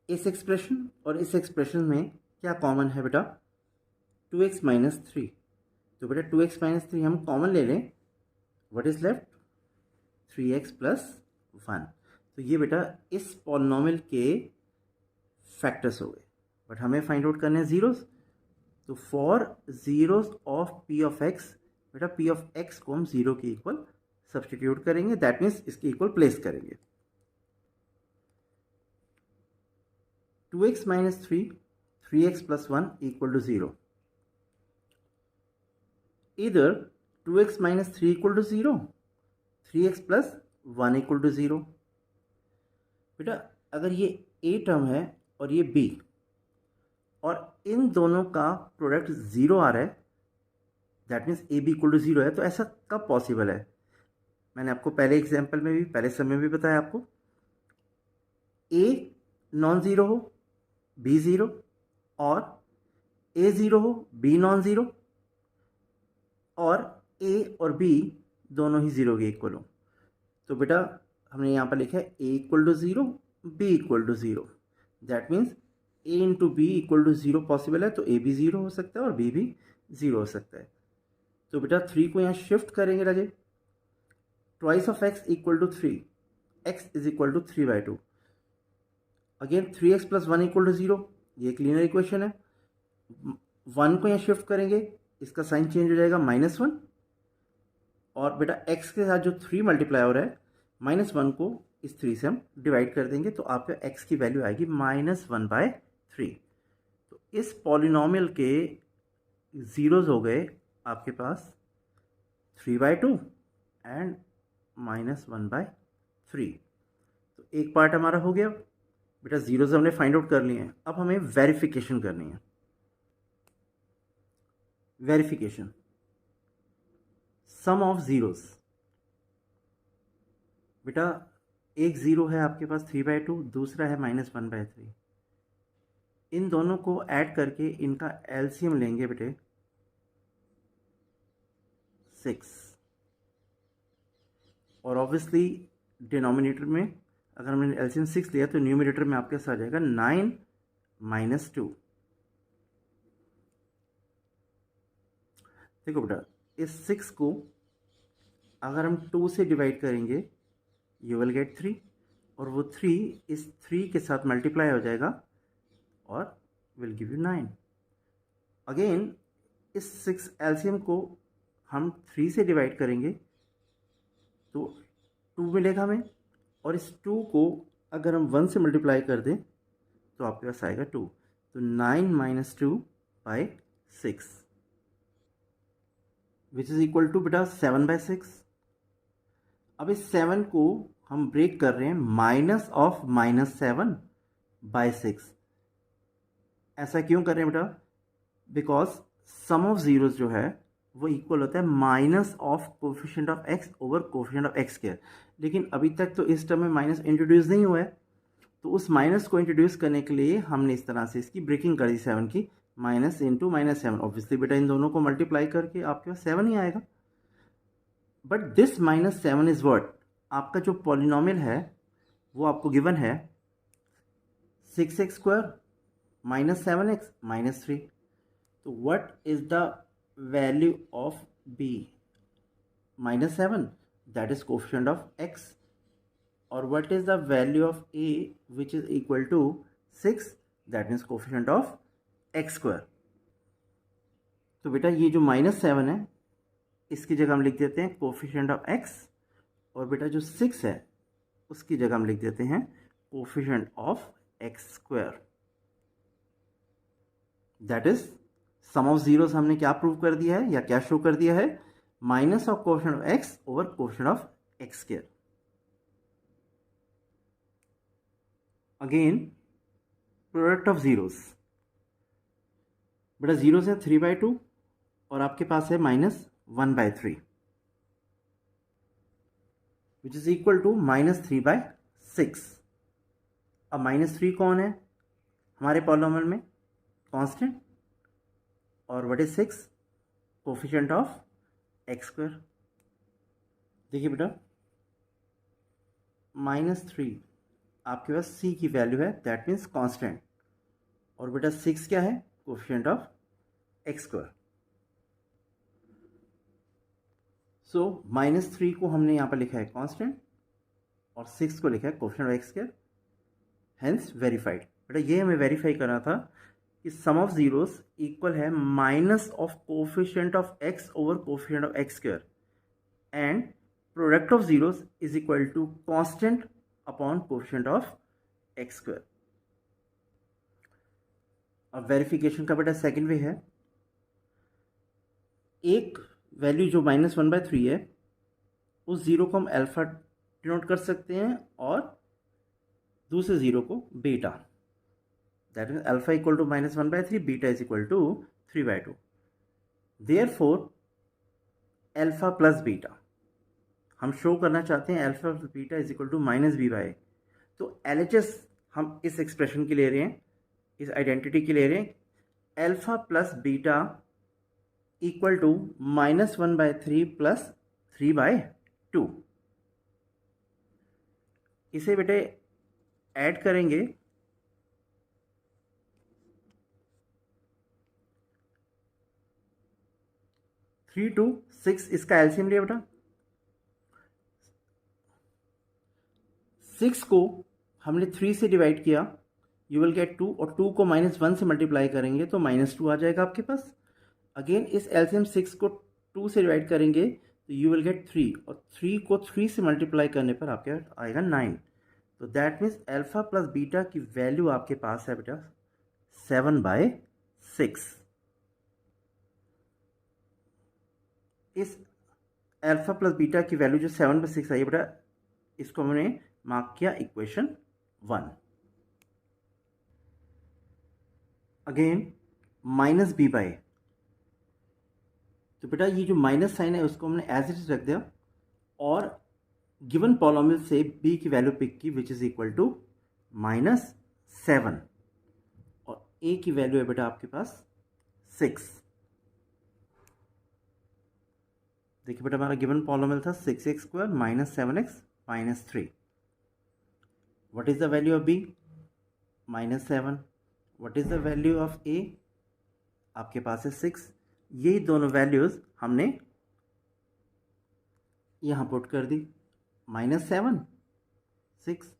इस एक्सप्रेशन और इस एक्सप्रेशन में क्या कॉमन है बेटा? 2x minus 3। तो बेटा 2x माइनस 3 हम कॉमन ले लें, what is left? 3x plus 1। तो ये बेटा इस पॉलिनोमियल के फैक्टर्स हो गए, बट हमें फाइंड आउट करने हैं जीरोस। तो for zeros of p of x, बेटा p ऑफ x को हम 0 के इक्वल सब्सटीट्यूट करेंगे, दैट मीन्स इसके इक्वल प्लेस करेंगे। 2x minus 3 3x plus 1 equal to 0। इधर 2x minus 3 equal to 0, 3x plus 1 equal to 0। बेटा अगर ये a टर्म है और ये b, और इन दोनों का प्रोडक्ट 0 आ रहा है, that means a b equal to 0 है, तो ऐसा कब पॉसिबल है? मैंने आपको पहले एग्जाम्पल में भी, पहले समय में भी बताया आपको, a नॉन ज़ीरो हो b 0 और a 0 हो b नॉन ज़ीरो, और a और b दोनों ही 0 के इक्वल हो। तो बेटा हमने यहाँ पर लिखा है a equal to 0 b equal to 0, that means a into b equal to 0 possible है, तो a भी 0 हो सकता है और b भी 0 हो सकता है। तो बेटा 3 को यहाँ शिफ्ट करेंगे राजे, twice of x equal to 3, x is equal to 3/2। Again 3x plus 1 equal to 0, ये एक लीनियर इक्वेशन है। 1 को यहाँ शिफ्ट करेंगे, इसका साइन चेंज हो जाएगा -1, और बेटा x के साथ जो 3 मल्टीप्लाई हो रहा है, -1 को इस 3 से हम डिवाइड कर देंगे, तो आपका x की वैल्यू आएगी -1/3। तो इस पॉलिनोमियल के जीरोज हो गए आपके पास 3/2 एंड -1/3। तो एक पार्ट हमारा हो गया बेटा, जीरोज हमने फाइंड आउट कर लिए हैं। अब हमें वेरिफिकेशन करनी है। Verification, sum of zeros. बेटा एक ज़ीरो है आपके पास 3/2, दूसरा है -1/3। इन दोनों को ऐड करके इनका एलसीएम लेंगे बेटे 6, और ऑब्वियसली डिनोमिनेटर में अगर हमने एलसीएम 6 लिया तो न्यूमरेटर में आपके पास आ जाएगा 9 - 2। देखो बेटा, इस 6 को अगर हम 2 से डिवाइड करेंगे यू विल गेट 3, और वो 3 इस 3 के साथ मल्टीप्लाई हो जाएगा और विल गिव यू 9। अगेन इस 6 एलसीएम को हम 3 से डिवाइड करेंगे तो 2 मिलेगा हमें, और इस 2 को अगर हम 1 से मल्टीप्लाई कर दें तो आपके पास आएगा 2। तो 9 - 2/6 विच इज़ इक्वल टू बेटा 7/6। अब इस 7 को हम ब्रेक कर रहे हैं -7/6। ऐसा क्यों कर रहे हैं बेटा? बिकॉज सम ऑफ जीरोस जो है वो इक्वल होता है minus of coefficient of x over coefficient of x square. लेकिन अभी तक तो इस टर्म में माइनस इंट्रोड्यूस नहीं हुआ है, तो उस माइनस को इंट्रोड्यूस करने के लिए हमने इस तरह से इसकी ब्रेकिंग कर दी 7 की, माइनस इंटू -7। ऑब्वियसली बेटा इन दोनों को मल्टीप्लाई करके आपके पास 7 ही आएगा। But this -7 is what? आपका जो पॉलिनोमियल है वो आपको गिवन है 6x² -7x -3। तो what is the value of b? -7, that is coefficient of x। और what is the value of a which is equal to 6, that means coefficient of x square। तो बेटा ये जो -7 है इसकी जगह हम लिख देते हैं कोफिशिएंट ऑफ x, और बेटा जो 6 है उसकी जगह हम लिख देते हैं coefficient of x square. That is sum of zeros हमने क्या प्रूव कर दिया है या क्या शो कर दिया है? Minus of coefficient of x over coefficient of x square. Again product of zeros, बेटा जीरो से 3/2 और आपके पास है -1/3 विच इज इक्वल टू -3/6। अब -3 कौन है हमारे पॉलिनोमियल में? कांस्टेंट। और what is 6? Coefficient of x square. देखिए बेटा -3 आपके पास c की वैल्यू है, दैट मीन्स कांस्टेंट, और बेटा 6 क्या है? Coefficient of x square. So -3 को हमने यहाँ पर लिखा है कांस्टेंट और 6 को लिखा है coefficient of x square, hence verified. बेटा ये हमें वेरीफाई करना था कि सम ऑफ जीरोस इक्वल है minus of coefficient of x over coefficient of x square, and product of zeros is equal to constant upon coefficient of x square. अब वेरिफिकेशन का बेटा सेकेंड वे है, एक वैल्यू जो -1/3 है उस जीरो को हम अल्फा डिनोट कर सकते हैं और दूसरे जीरो को beta, that means alpha equal to -1/3, beta is equal to 3/2। Therefore alpha plus beta हम शो करना चाहते हैं, alpha plus beta is equal to -b/a। तो LHS हम इस एक्सप्रेशन की ले रहे हैं, इस आइडेंटिटी की ले रहे हैं, alpha plus beta equal to -1/3 plus 3/2। इसे बेटे ऐड करेंगे, थ्री टू 6 इसका एलसीएम लिया बेटा, 6 को हमने 3 से डिवाइड किया, यू विल गेट 2, और 2 को -1 से मल्टीप्लाई करेंगे तो -2 आ जाएगा आपके पास। अगेन इस एलसीएम 6 को 2 से डिवाइड करेंगे तो यू विल गेट 3, और 3 को 3 से मल्टीप्लाई करने पर आपके आएगा 9। तो that means alpha plus beta की वैल्यू आपके पास है बेटा 7/6। इस अल्फा प्लस बीटा की वैल्यू जो 7/6 आई है बेटा, इसको हमने मार्क किया इक्वेशन 1। अगेन -b/a, तो बेटा ये जो माइनस साइन है उसको हमने एज इट इज रख दिया, और गिवन पॉलिनोमियल से b की वैल्यू पिक की विच इज इक्वल टू -7, और a की वैल्यू है बेटा आपके पास 6। देखिए बेटा हमारा गिवन पॉलिनोमियल था 6x² -7x -3। What is the value of b? -7. What is the value of a? आपके पास है 6. यही दोनों वैल्यूज़ हमने यहाँ पुट कर दी. -7, 6.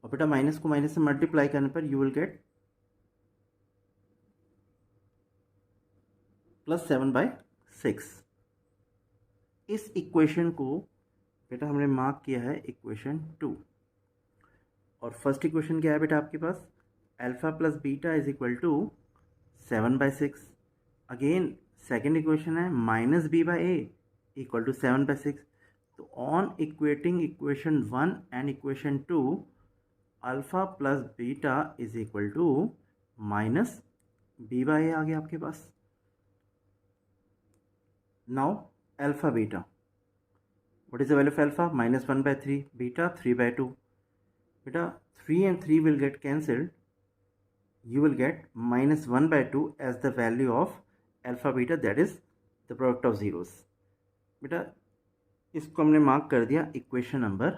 और बेटा माइनस को माइनस से मल्टीप्लाई करने पर यू विल गेट +7/6. इस इक्वेशन को बेटा हमने मार्क किया है इक्वेशन 2. और फर्स्ट इक्वेशन क्या है बेटा आपके पास? Alpha plus beta is equal to 7/6. Again second equation है -b/a इक्वल टू 7/6. तो on equating equation 1 and equation 2, alpha plus beta is equal to -b/a आ गया आपके पास. Now alpha beta, what is the value of alpha? -1/3, beta 3/2. बेटा 3 and 3 will get cancelled. You will get -1/2 as the value of alpha beta, that is the product of zeros. बेटा इसको हमने मार्क कर दिया इक्वेशन नंबर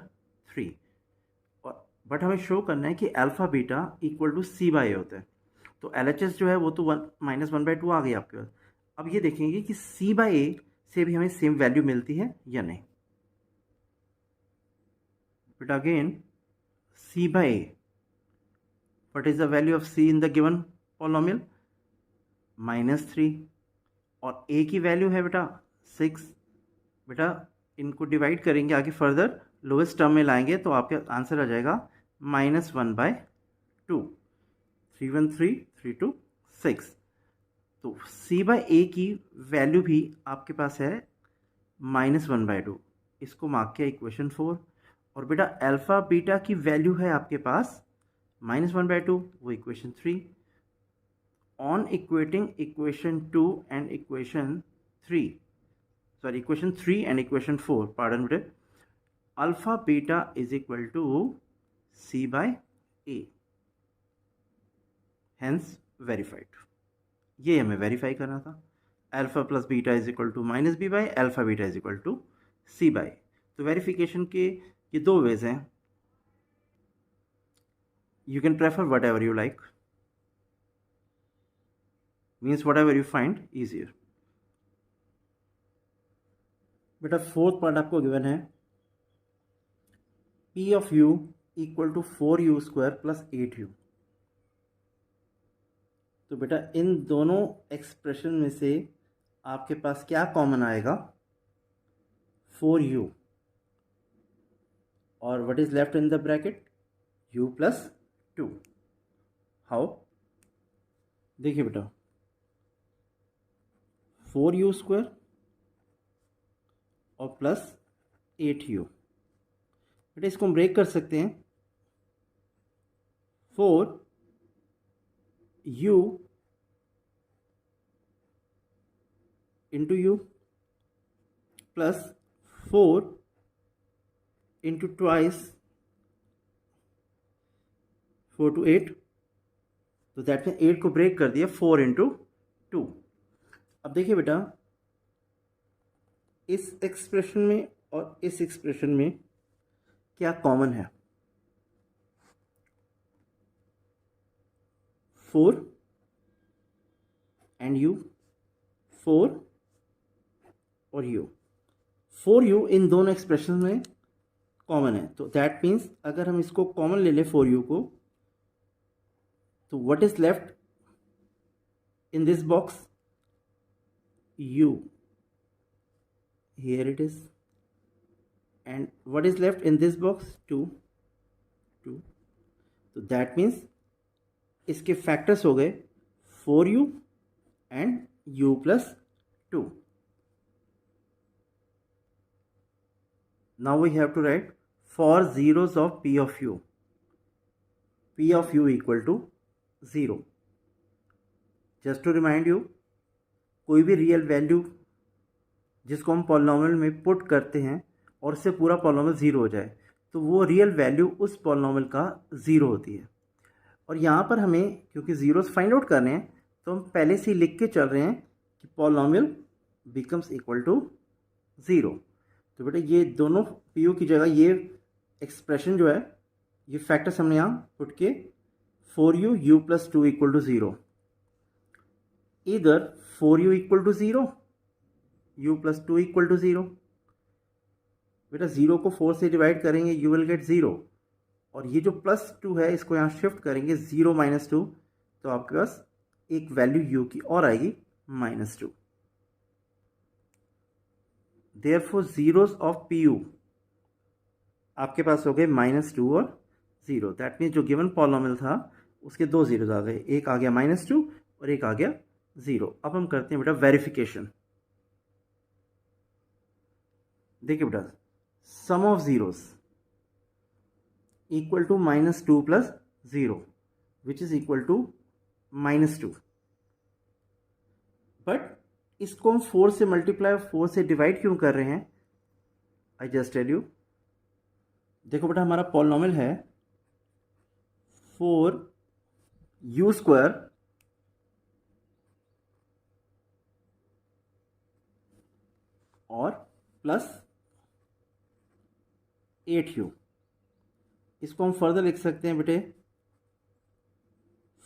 3. और बट हमें शो करना है कि alpha beta equal to c/a होता है. तो LHS जो है वो तो -1/2 आ गई आपके पास. अब ये देखेंगे कि c/a से भी हमें सेम वैल्यू मिलती है या नहीं. बेटा again c/a, what is the value of c in the given polynomial? -3. और a की वैल्यू है बेटा 6. बेटा इनको डिवाइड करेंगे आगे फर्दर, लोएस्ट टर्म में लाएंगे तो आपका आंसर आ जाएगा -1/2. 3 1 3 3 2 6. तो c/a की वैल्यू भी आपके पास है -1/2. इसको मार्क किया इक्वेशन 4. और बेटा अल्फा बीटा की वैल्यू है आपके पास -1/2, वो equation 3. On equating equation 2 and equation 3, sorry equation 3 and equation 4, pardon बेटे, alpha beta is equal to c/a, hence verified. ये हमें वेरीफाई करना था. Alpha plus beta is equal to -b/, alpha beta is equal to c/. तो वेरिफिकेशन के ये दो वेज हैं. You can prefer whatever you like, means whatever you find easier. बेटा फोर्थ पार्ट आपको गिवन है p of u equal to 4u² plus 8u. तो बेटा इन दोनों एक्सप्रेशन में से आपके पास क्या कॉमन आएगा? 4u. और what is left in the bracket? u plus 2. How? देखिए बेटा 4u² और प्लस 8u. बेटा इसको हम ब्रेक कर सकते हैं. 4u into u plus 4 into twice 4 to 8. तो दैट में 8 को ब्रेक कर दिया 4 इंटू 2. अब देखिए बेटा इस एक्सप्रेशन में और इस एक्सप्रेशन में क्या कॉमन है? 4 एंड u, 4 और u. 4u इन दोनों एक्सप्रेशन में कॉमन है. तो दैट मीन्स अगर हम इसको कॉमन ले लें 4u को, तो what is left in this box? u. Here it is. And what is left in this box? 2. So that means इसके फैक्टर्स हो गए 4u and u plus 2. Now we have to write for zeros of p of u. p of u equal to 0. Just to remind you, कोई भी रियल वैल्यू जिसको हम पॉलिनोमियल में पुट करते हैं और उससे पूरा पॉलिनोमियल 0 हो जाए, तो वो रियल वैल्यू उस पॉलिनोमियल का 0 होती है. और यहाँ पर हमें क्योंकि ज़ीरोस फाइंड आउट करने हैं, तो हम पहले से ही लिख के चल रहे हैं कि पॉलिनोमियल बिकम्स इक्वल टू 0. तो बेटा ये दोनों पी यू की जगह ये एक्सप्रेशन जो है ये फैक्टर्स हमने यहाँ पुट के 4u u plus 2 equal to 0, इधर 4u equal to 0, u plus 2 equal to 0। बेटा 0 को 4 से डिवाइड करेंगे यू विल गेट 0, और ये जो प्लस 2 है इसको यहाँ शिफ्ट करेंगे 0 माइनस 2, तो आपके पास एक वैल्यू u की और आएगी -2। देयरफॉर जीरोस ऑफ pu आपके पास हो गए -2 और 0। दैट मीन्स जो गिवन पॉलिनोमियल था उसके दो जीरोज आ गए, एक आ गया -2 और एक आ गया 0। अब हम करते हैं बेटा वेरिफिकेशन। देखिए बेटा, sum of zeros equal to -2 plus 0 which is equal to -2। But इसको हम 4 से मल्टीप्लाई 4 से डिवाइड क्यों कर रहे हैं, आई जस्ट टेल यू। देखो बेटा, हमारा पॉलिनोमियल है 4u स्क्वायर और प्लस 8u। इसको हम फर्दर लिख सकते हैं बेटे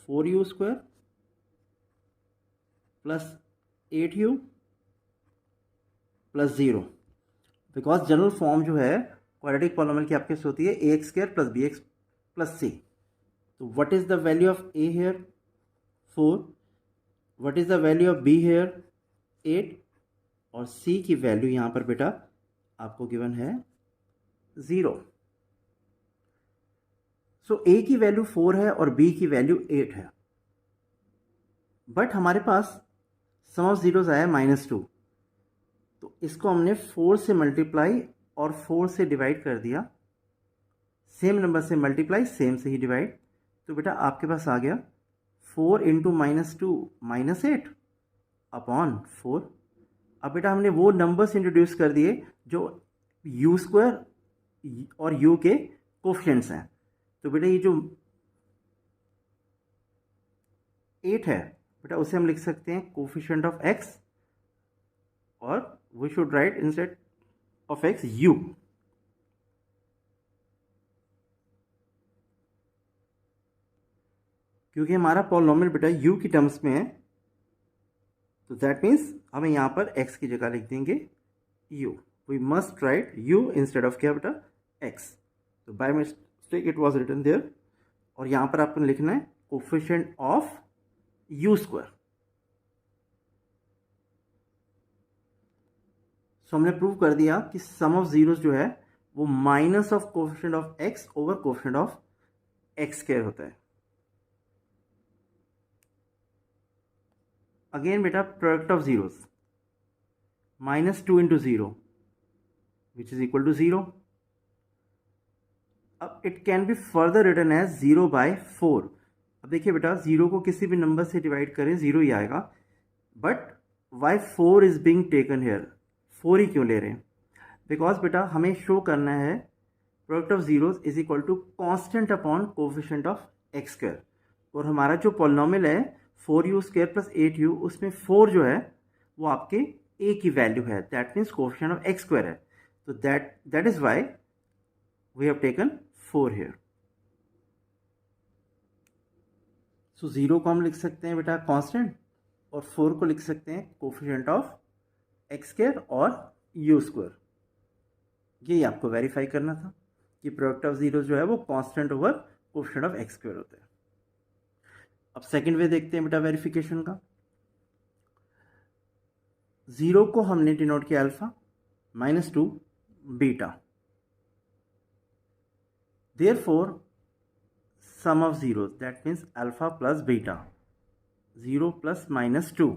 4u square plus 8u plus 0, because general form जो है क्वाड्रेटिक पॉलिनोमियल की आपके होती है ax square plus bx plus c। तो what is the value of a here 4, what is the value of b here 8, और c की वैल्यू यहां पर बेटा आपको गिवन है 0। सो a की वैल्यू 4 है और b की वैल्यू 8 है, बट हमारे पास सम ऑफ जीरोस आया -2, तो इसको हमने 4 से मल्टीप्लाई और 4 से डिवाइड कर दिया। सेम नंबर से मल्टीप्लाई सेम से ही डिवाइड, तो बेटा आपके पास आ गया 4 इंटू -2 -8 अपॉन 4। अब बेटा हमने वो नंबर्स इंट्रोड्यूस कर दिए जो u स्क्वायर और u के कोफिशिएंट्स हैं। तो बेटा ये जो 8 है बेटा उसे हम लिख सकते हैं कोफिशिएंट ऑफ x, और we should write instead of x u। क्योंकि हमारा पॉलिनोमियल बेटा u की टर्म्स में है, तो दैट मीन्स हमें यहाँ पर x की जगह लिख देंगे u। We must write u instead of क्या बेटा x। तो by mistake it was written there, और यहाँ पर आपको लिखना है coefficient of u square. So हमने प्रूव कर दिया कि सम ऑफ जीरोस जो है वो minus of coefficient of x over coefficient of x square होता है। अगेन बेटा product of zeros -2 into 0 which is equal to 0। अब it can be further written as 0/4। अब देखिए बेटा 0 को किसी भी नंबर से डिवाइड करें 0 ही आएगा, but why 4 is being taken here, 4 ही क्यों ले रहे हैं, बिकॉज बेटा हमें शो करना है product of zeros is equal to constant upon coefficient of x square, और हमारा जो पॉलिनोमियल है 4u स्क्वायर प्लस 8u, उसमें 4 जो है वो आपके a की वैल्यू है, that means coefficient of x square है। तो that is why we have taken 4 here. So 0 को हम लिख सकते हैं बेटा कांस्टेंट, और 4 को लिख सकते हैं कोफिशिएंट ऑफ एक्स स्क्वायर और u स्क्वायर। यही आपको वेरीफाई करना था कि प्रोडक्ट ऑफ जीरो जो है वो constant over coefficient of x square होता है। अब सेकंड वे देखते हैं बेटा वेरिफिकेशन का। 0 को हमने डिनोट किया alpha, -2 beta, therefore sum of zeros that means alpha plus beta 0 plus -2,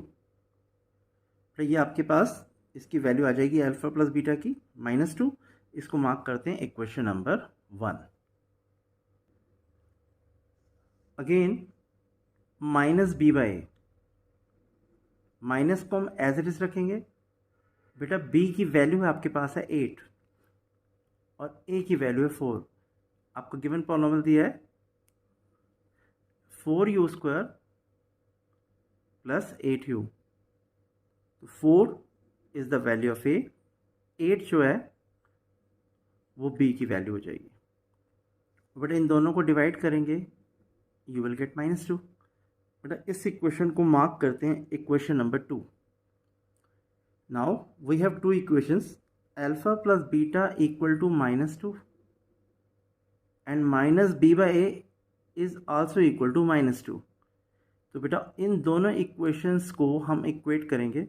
तो ये आपके पास इसकी वैल्यू आ जाएगी अल्फा प्लस बीटा की -2। इसको मार्क करते हैं equation number 1। Again -b/a, minus को हम एज इट इज रखेंगे। बेटा b की वैल्यू है आपके पास है 8 और a की वैल्यू है 4। आपको गिवन पॉलिनोमियल दिया है 4u स्क्वायर प्लस 8u, तो 4 is the value of a, 8 जो है वो b की वैल्यू हो जाएगी। बेटा इन दोनों को डिवाइड करेंगे, यू विल गेट -2। बेटा इस इक्वेशन को मार्क करते हैं equation number 2। Now we have two equations, alpha plus beta equal to -2 and minus B by A is also equal to -2। तो बेटा इन दोनों इक्वेशंस को हम इक्वेट करेंगे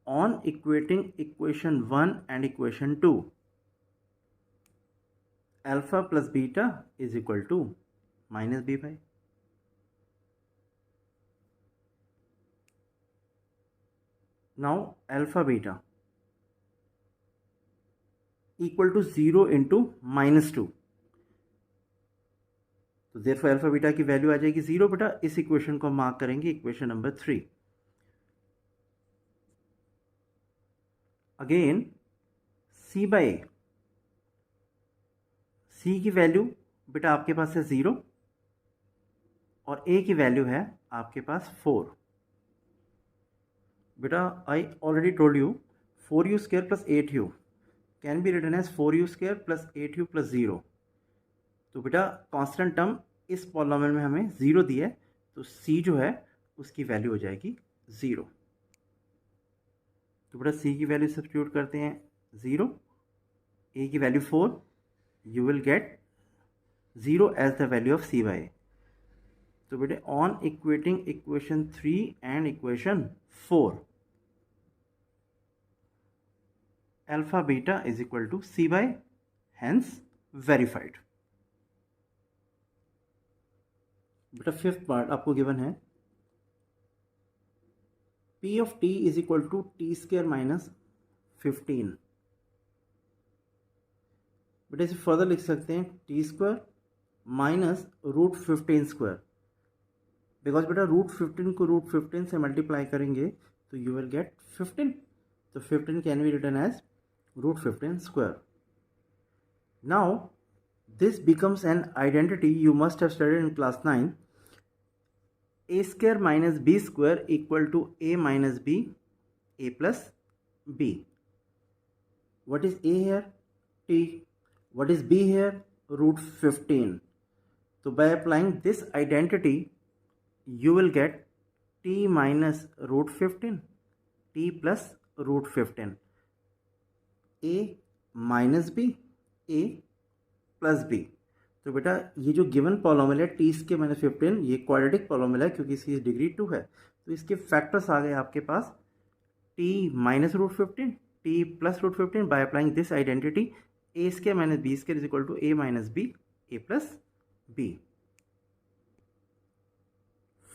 on equating equation 1 and equation 2। Alpha plus beta is equal to minus B by. Now alpha beta equal to 0 into -2, तो देयरफॉर अल्फा बीटा की वैल्यू आ जाएगी 0। बेटा इस इक्वेशन को मार्क करेंगे equation number 3। Again C by A, C की वैल्यू बेटा आपके पास है 0 और ए की वैल्यू है आपके पास 4। बेटा I already told you 4u square plus 8u can be written as 4u square plus 8u plus 0। तो बेटा कांस्टेंट टर्म इस पॉलिनोमियल में हमें 0 दिया है, तो c जो है उसकी वैल्यू हो जाएगी 0। तो बेटा c की वैल्यू सब्स्टिट्यूट करते हैं 0, a की value 4, you will get 0 as the value of c by a. तो बेटे on equating equation 3 and equation 4, alpha beta is equal to c by, hence verified. बेटा फिफ्थ पार्ट आपको गिवन है p of t is equal to t square minus 15। बेटा इसे फर्दर लिख सकते हैं t square minus √15 square, because बेटा √15 को √15 से मल्टीप्लाई करेंगे तो यू विल गेट 15। तो 15 can be written as √15 square. Now this becomes an identity you must have studied in class 9, a square minus b square equal to a minus b, a plus b. What is a here? T. What is b here? √15. So by applying this identity you will get t minus √15, t plus √15, a minus b, a plus b. तो बेटा ये जो गिवन पॉलिनोमियल है टी स्क्वायर माइनस 15, ये क्वाड्रेटिक पॉलिनोमियल है क्योंकि इसकी डिग्री 2 है, तो इसके फैक्टर्स आ गए आपके पास t minus √15, t plus √15। By applying this identity a square minus b square is equal to a minus b, a plus b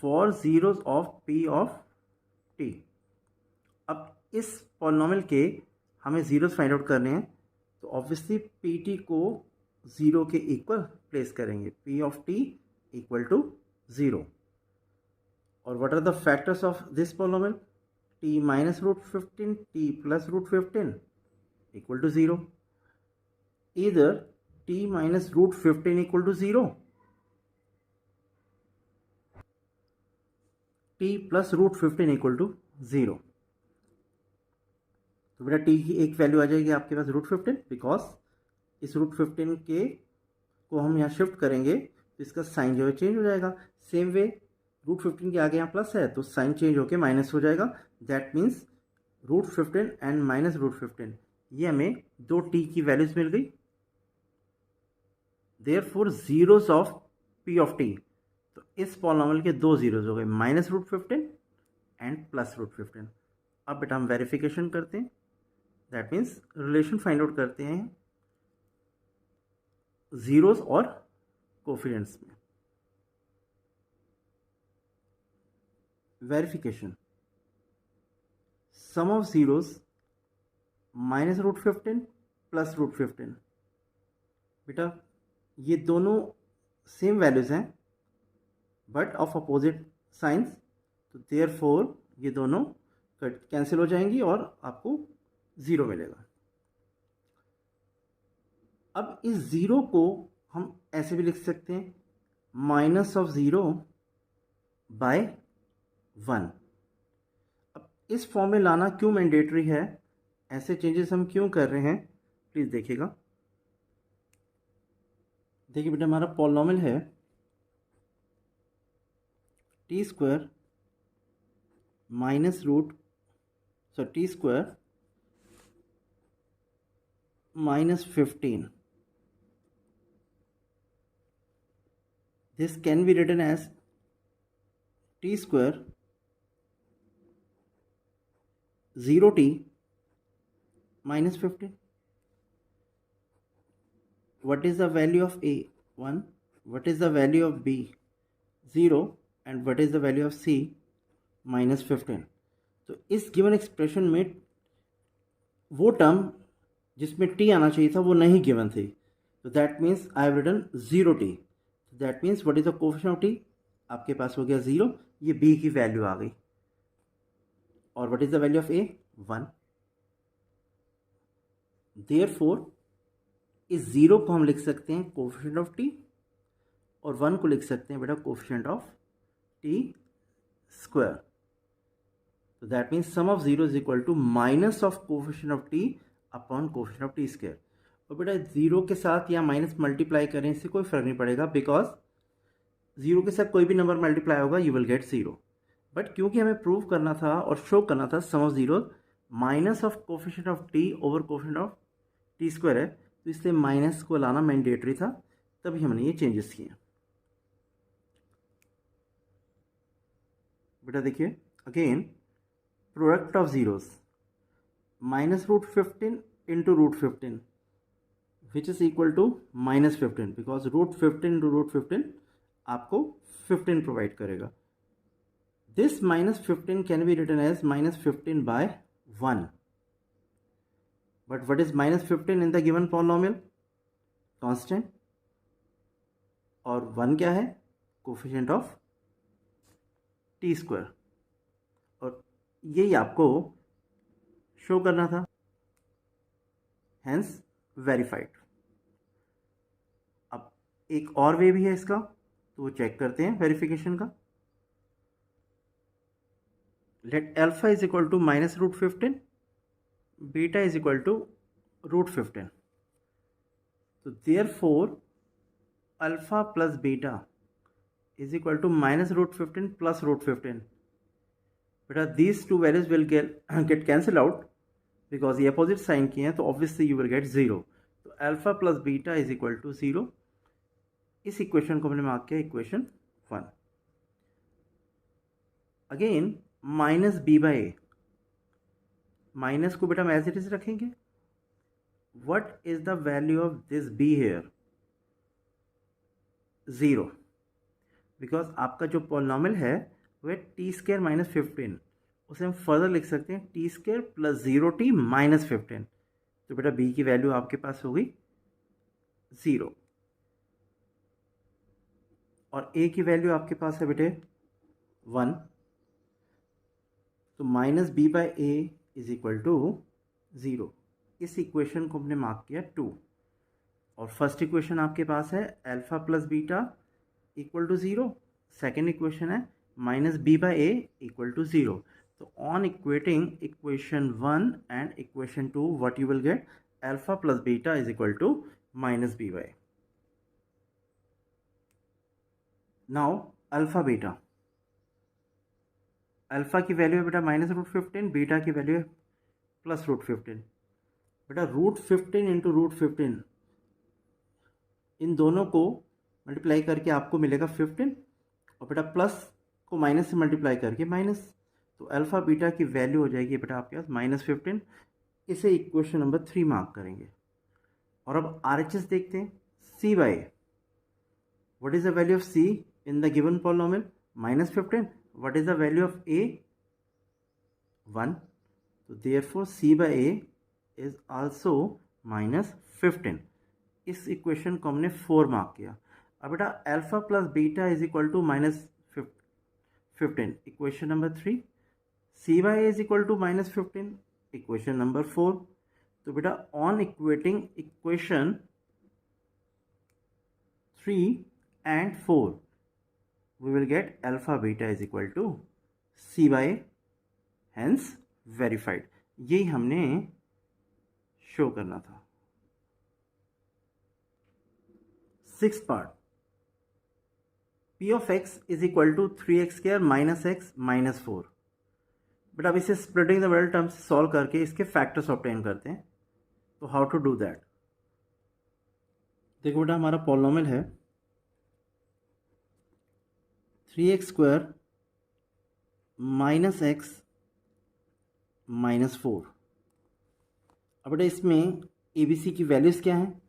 for zeros of p of t. अब इस पॉलिनोमियल के हमें जीरोज फाइंड आउट करने हैं, तो ऑब्वियसली पी टी को 0 के इक्वल प्लेस करेंगे, p of t equal to 0। और what are the factors of this polynomial? t minus √15, t plus √15 equal to 0। इधर t minus √15 equal to 0, t plus √15 equal to 0। तो बेटा t की एक वैल्यू आ जाएगी आपके पास √15, बिकॉज इस √15 के को हम यहाँ शिफ्ट करेंगे तो इसका साइन जो है चेंज हो जाएगा। सेम वे √15 के आगे यहाँ प्लस है तो साइन चेंज होके माइनस हो जाएगा। दैट मीन्स √15 एंड माइनस √15, ये हमें दो t की वैल्यूज मिल गई। Therefore zeros of p of t, तो इस पॉलिनोमियल के दो जीरोज हो गए, माइनस √15 एंड प्लस √15। अब बेटा हम वेरिफिकेशन करते हैं, that means relation find out करते हैं जीरोस और कोफिशिएंट्स में। Verification, sum of zeros minus √15 plus √15। बेटा ये दोनों सेम वैल्यूज हैं बट ऑफ अपोजिट साइंस, तो देयरफॉर ये दोनों कैंसिल हो जाएंगी और आपको 0 मिलेगा। अब इस 0 को हम ऐसे भी लिख सकते हैं माइनस ऑफ 0 बाय 1। अब इस फॉर्म में लाना क्यों मैंडेटरी है, ऐसे चेंजेस हम क्यों कर रहे हैं, प्लीज़ देखिएगा। देखिए बेटा हमारा पॉलिनॉमियल है t square minus T square minus 15. This can be written as t square 0t minus 15. What is the value of a? 1. What is the value of b? 0. And what is the value of c? minus 15. तो इस गिवन एक्सप्रेशन में वो टर्म जिसमें t आना चाहिए था वो नहीं गिवन थी, तो that means I have written 0t. That means what is the coefficient of t? आपके पास हो गया 0, ये b की वैल्यू आ गई. और what is the value of a? 1. Therefore इस 0 को हम लिख सकते हैं कोफिशिएंट ऑफ t और 1 को लिख सकते हैं बेटा कोफिशिएंट ऑफ t स्क्वायर. तो that means sum of 0 is equal to minus of coefficient of t upon coefficient of t square. और बेटा 0 के साथ या माइनस मल्टीप्लाई करें इससे कोई फर्क नहीं पड़ेगा, बिकॉज 0 के साथ कोई भी नंबर मल्टीप्लाई होगा यू विल गेट 0. बट क्योंकि हमें प्रूव करना था और शो करना था sum of 0 minus of coefficient of t over coefficient of t square है, तो इसलिए माइनस को लाना मैंडेटरी था, तभी हमने ये चेंजेस किए. बेटा देखिए again product of zeros minus root 15 into root 15 which is equal to minus 15 because root 15 into root 15 आपको 15 प्रोवाइड करेगा. This minus 15 can be written as minus 15 by 1. But what is minus 15 in the given polynomial? Constant. और 1 क्या है? Coefficient of t square. और यही आपको शो करना था, हेंस वेरीफाइड. अब एक और वे भी है इसका, तो वो चेक करते हैं वेरिफिकेशन का. Let alpha is equal to minus root 15, beta is equal to root 15. तो therefore alpha plus beta is equal to minus root 15 plus root 15. बेटा these two values will get cancel out because ये अपोजिट साइन किए हैं, तो ऑब्वियसली यू विल गेट 0. तो alpha plus beta is equal to 0. इस इक्वेशन को हमने मार्क किया equation 1. Again minus B by A, minus को बेटा हम एज इट इज रखेंगे. What is the value of this be here? 0, because आपका जो पॉलिनॉमियल है वो है टी स्क्वायर माइनस 15, उसे हम फर्दर लिख सकते हैं t square plus 0t minus 15. तो बेटा b की वैल्यू आपके पास होगी 0 और a की वैल्यू आपके पास है बेटे 1. तो minus B by A is equal to 0. इस इक्वेशन को हमने मार्क किया 2. और फर्स्ट इक्वेशन आपके पास है alpha plus beta equal to 0. Second equation है minus B by a equal to 0. So on equating equation 1 and equation 2, what you will get? Alpha plus beta is equal to minus by. Now alpha beta. Alpha की वैल्यू है बेटा माइनस रूट 15, बीटा की वैल्यू है प्लस रूट 15. बेटा रूट 15 इंटू रूट 15 इन दोनों को मल्टीप्लाई करके आपको मिलेगा 15 और बेटा प्लस को माइनस से मल्टीप्लाई करके माइनस. तो अल्फ़ा बीटा की वैल्यू हो जाएगी बेटा आपके पास माइनस 15. इसे इक्वेशन नंबर 3 मार्क करेंगे. और अब RHS देखते हैं. C by what is the value of c in the given polynomial? Minus 15. What is the value of a? 1. तो therefore c by A is also minus 15. इस इक्वेशन को हमने 4 मार्क किया. अब बेटा alpha plus beta is equal to minus 15, equation number 3. C by A is equal to minus 15, equation number 4. तो बेटा on equating equation 3 and 4 we will get alpha beta is equal to c by a, hence verified. यही हमने शो करना था. Six part, P of x is equal to 3x² minus x minus 4। But अब इसे स्प्लिटिंग द मिडल टर्म से सॉल्व करके इसके फैक्टर्स ऑब्टेन करते हैं। तो हाउ टू डू दैट? देखो बेटा, हमारा पॉलिनोमियल है 3x² माइनस एक्स माइनस 4। अब बेटा इसमें ए बी सी की वैल्यूज़ क्या हैं?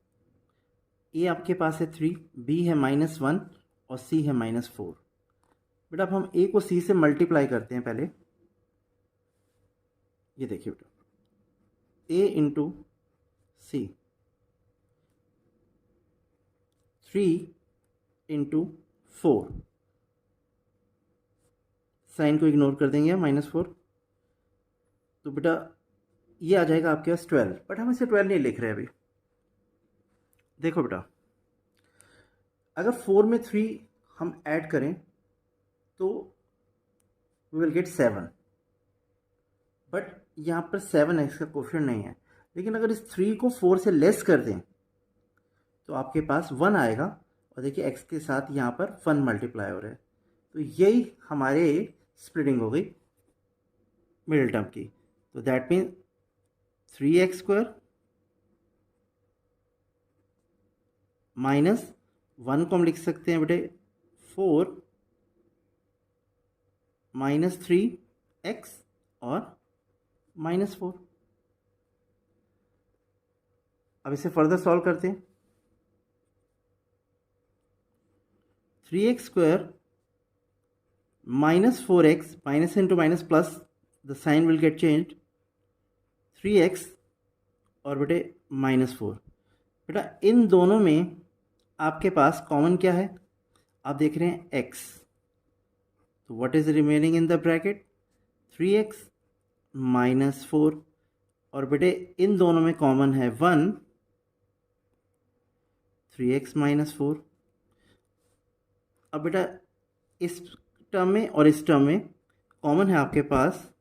ए आपके पास है 3, बी है -1 और सी है -4। बेटा अब हम ए को सी से मल्टीप्लाई करते हैं पहले। ये देखिए बेटा, ए इंटू सी, 3 इंटू 4, साइन को इग्नोर कर देंगे -4। तो बेटा ये आ जाएगा आपके पास 12, बट हम इसे 12 नहीं लिख रहे अभी। देखो बेटा, अगर 4 में 3 हम ऐड करें तो वी विल गेट 7, बट यहाँ पर 7x का कोफिशिएंट नहीं है। लेकिन अगर इस 3 को 4 से लेस कर दें तो आपके पास 1 आएगा, और देखिए x के साथ यहाँ पर 1 मल्टीप्लाई हो रहा है। तो यही हमारे स्प्लिटिंग हो गई मिडिल टर्म की। तो दैट मीन 3x² माइनस 1 को हम लिख सकते हैं बेटे 4 माइनस 3x और -4। अब इसे फर्दर सॉल्व करते हैं। 3x² minus 4x, minus into minus plus, the sign will get changed, 3x और बेटे -4। बेटा इन दोनों में आपके पास कॉमन क्या है? आप देख रहे हैं x, तो what is remaining in the bracket? 3x -4। और बेटे इन दोनों में कॉमन है 1, 3x -4। अब बेटा इस टर्म में और इस टर्म में कॉमन है आपके पास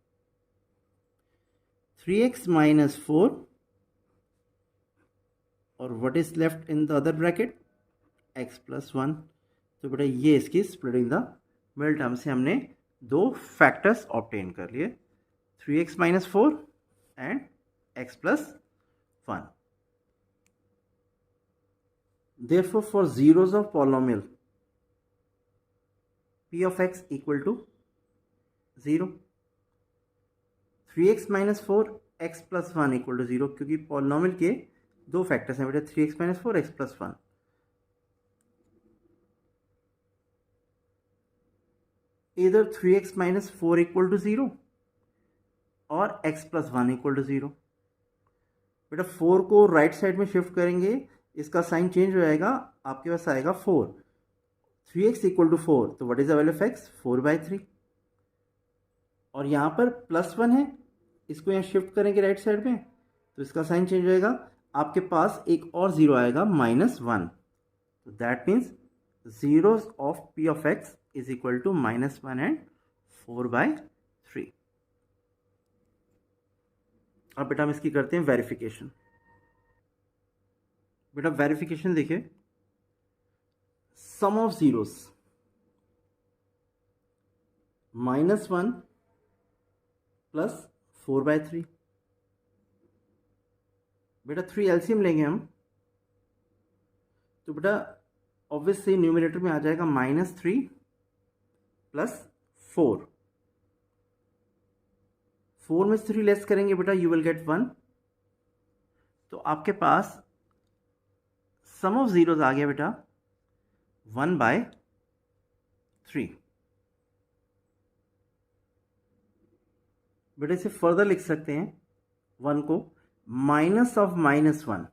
3x -4, और what is left in the other bracket? x + 1। तो बेटा ये इसकी स्प्लिटिंग द मिडिल टर्म से हमने दो फैक्टर्स ऑब्टेन कर लिए, 3x -4 and x + 1। Therefore, for zeros of polynomial p of x equal to 0, 3x -4 x + 1 equal to 0, क्योंकि पॉलिनोमियल के दो फैक्टर्स हैं बेटा, 3x -4 x + 1। either 3x -4 equal to 0 और x + 1 equal to 0। बेटा 4 को राइट साइड में शिफ्ट करेंगे, इसका साइन चेंज हो जाएगा, आपके पास आएगा 4। 3x equal to 4, तो what is the value of x? 4/3। और यहाँ पर +1 है, इसको यहाँ शिफ्ट करेंगे राइट साइड में, तो इसका साइन चेंज हो जाएगा, आपके पास एक और जीरो आएगा -1। तो that means zeros of p of x is equal to -1 and 4/3। अब बेटा हम इसकी करते हैं वेरिफिकेशन। बेटा वेरिफिकेशन देखिए, सम ऑफ जीरोस -1 + 4/3। बेटा 3 एलसीएम लेंगे हम, तो बेटा ऑब्वियसली न्यूमरेटर में आ जाएगा -3 + 4। 4 में से 3 लेस करेंगे बेटा, यू विल गेट 1। तो आपके पास सम ऑफ जीरोस आ गया बेटा 1/3। बेटा इसे फर्दर लिख सकते हैं 1 को -(-1/3)।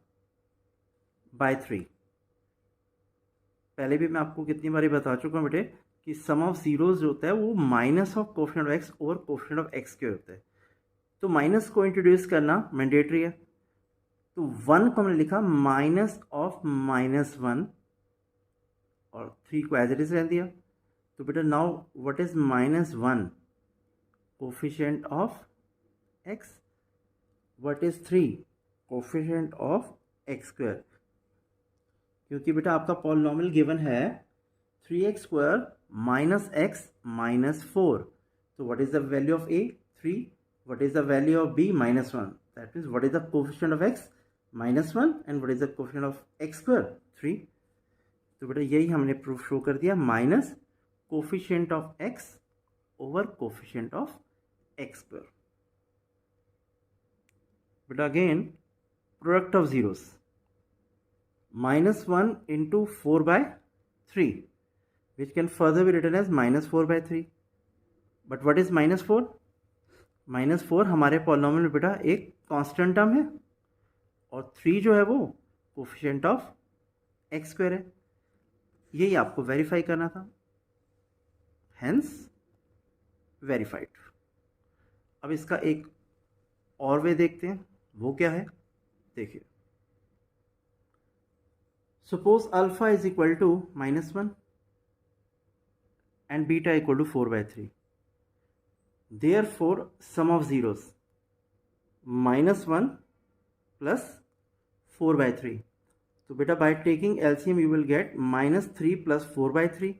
पहले भी मैं आपको कितनी बारी बता चुका हूँ बेटे कि सम ऑफ जीरोस जो होता है वो minus of coefficient of x और कोफिशिएंट ऑफ एक्स के होते हैं। तो माइनस को इंट्रोड्यूस करना मैंडेटरी है। तो 1 को हमने लिखा -(-1) और 3 को एज इट इज रह दिया। तो बेटा now what is -1? Coefficient of x. What is 3? Coefficient of x²। क्योंकि बेटा आपका पॉलिनॉमियल गिवन है 3x² माइनस एक्स माइनस 4. तो what is the value of a? 3. What is the value of b? -1. That means what is the coefficient of x? -1. And what is the coefficient of x²? 3. तो बेटा यही हमने प्रूफ शो कर दिया, minus coefficient of x over coefficient of x². बेटा again product of zeros, -1 into 4/3, which can further be written as -4/3. But what is -4? -4 हमारे पॉलिनॉमियल में बेटा एक कांस्टेंट टर्म है और 3 जो है वो कोफिशिएंट ऑफ x² है. यही आपको वेरीफाई करना था, हेंस वेरीफाइड. अब इसका एक और वे देखते हैं, वो क्या है देखिए. Suppose alpha is equal to -1 and beta equal to 4/3. Therefore, sum of zeros -1 plus 4/3. तो बेटा by taking LCM you will get -3 plus 4/3.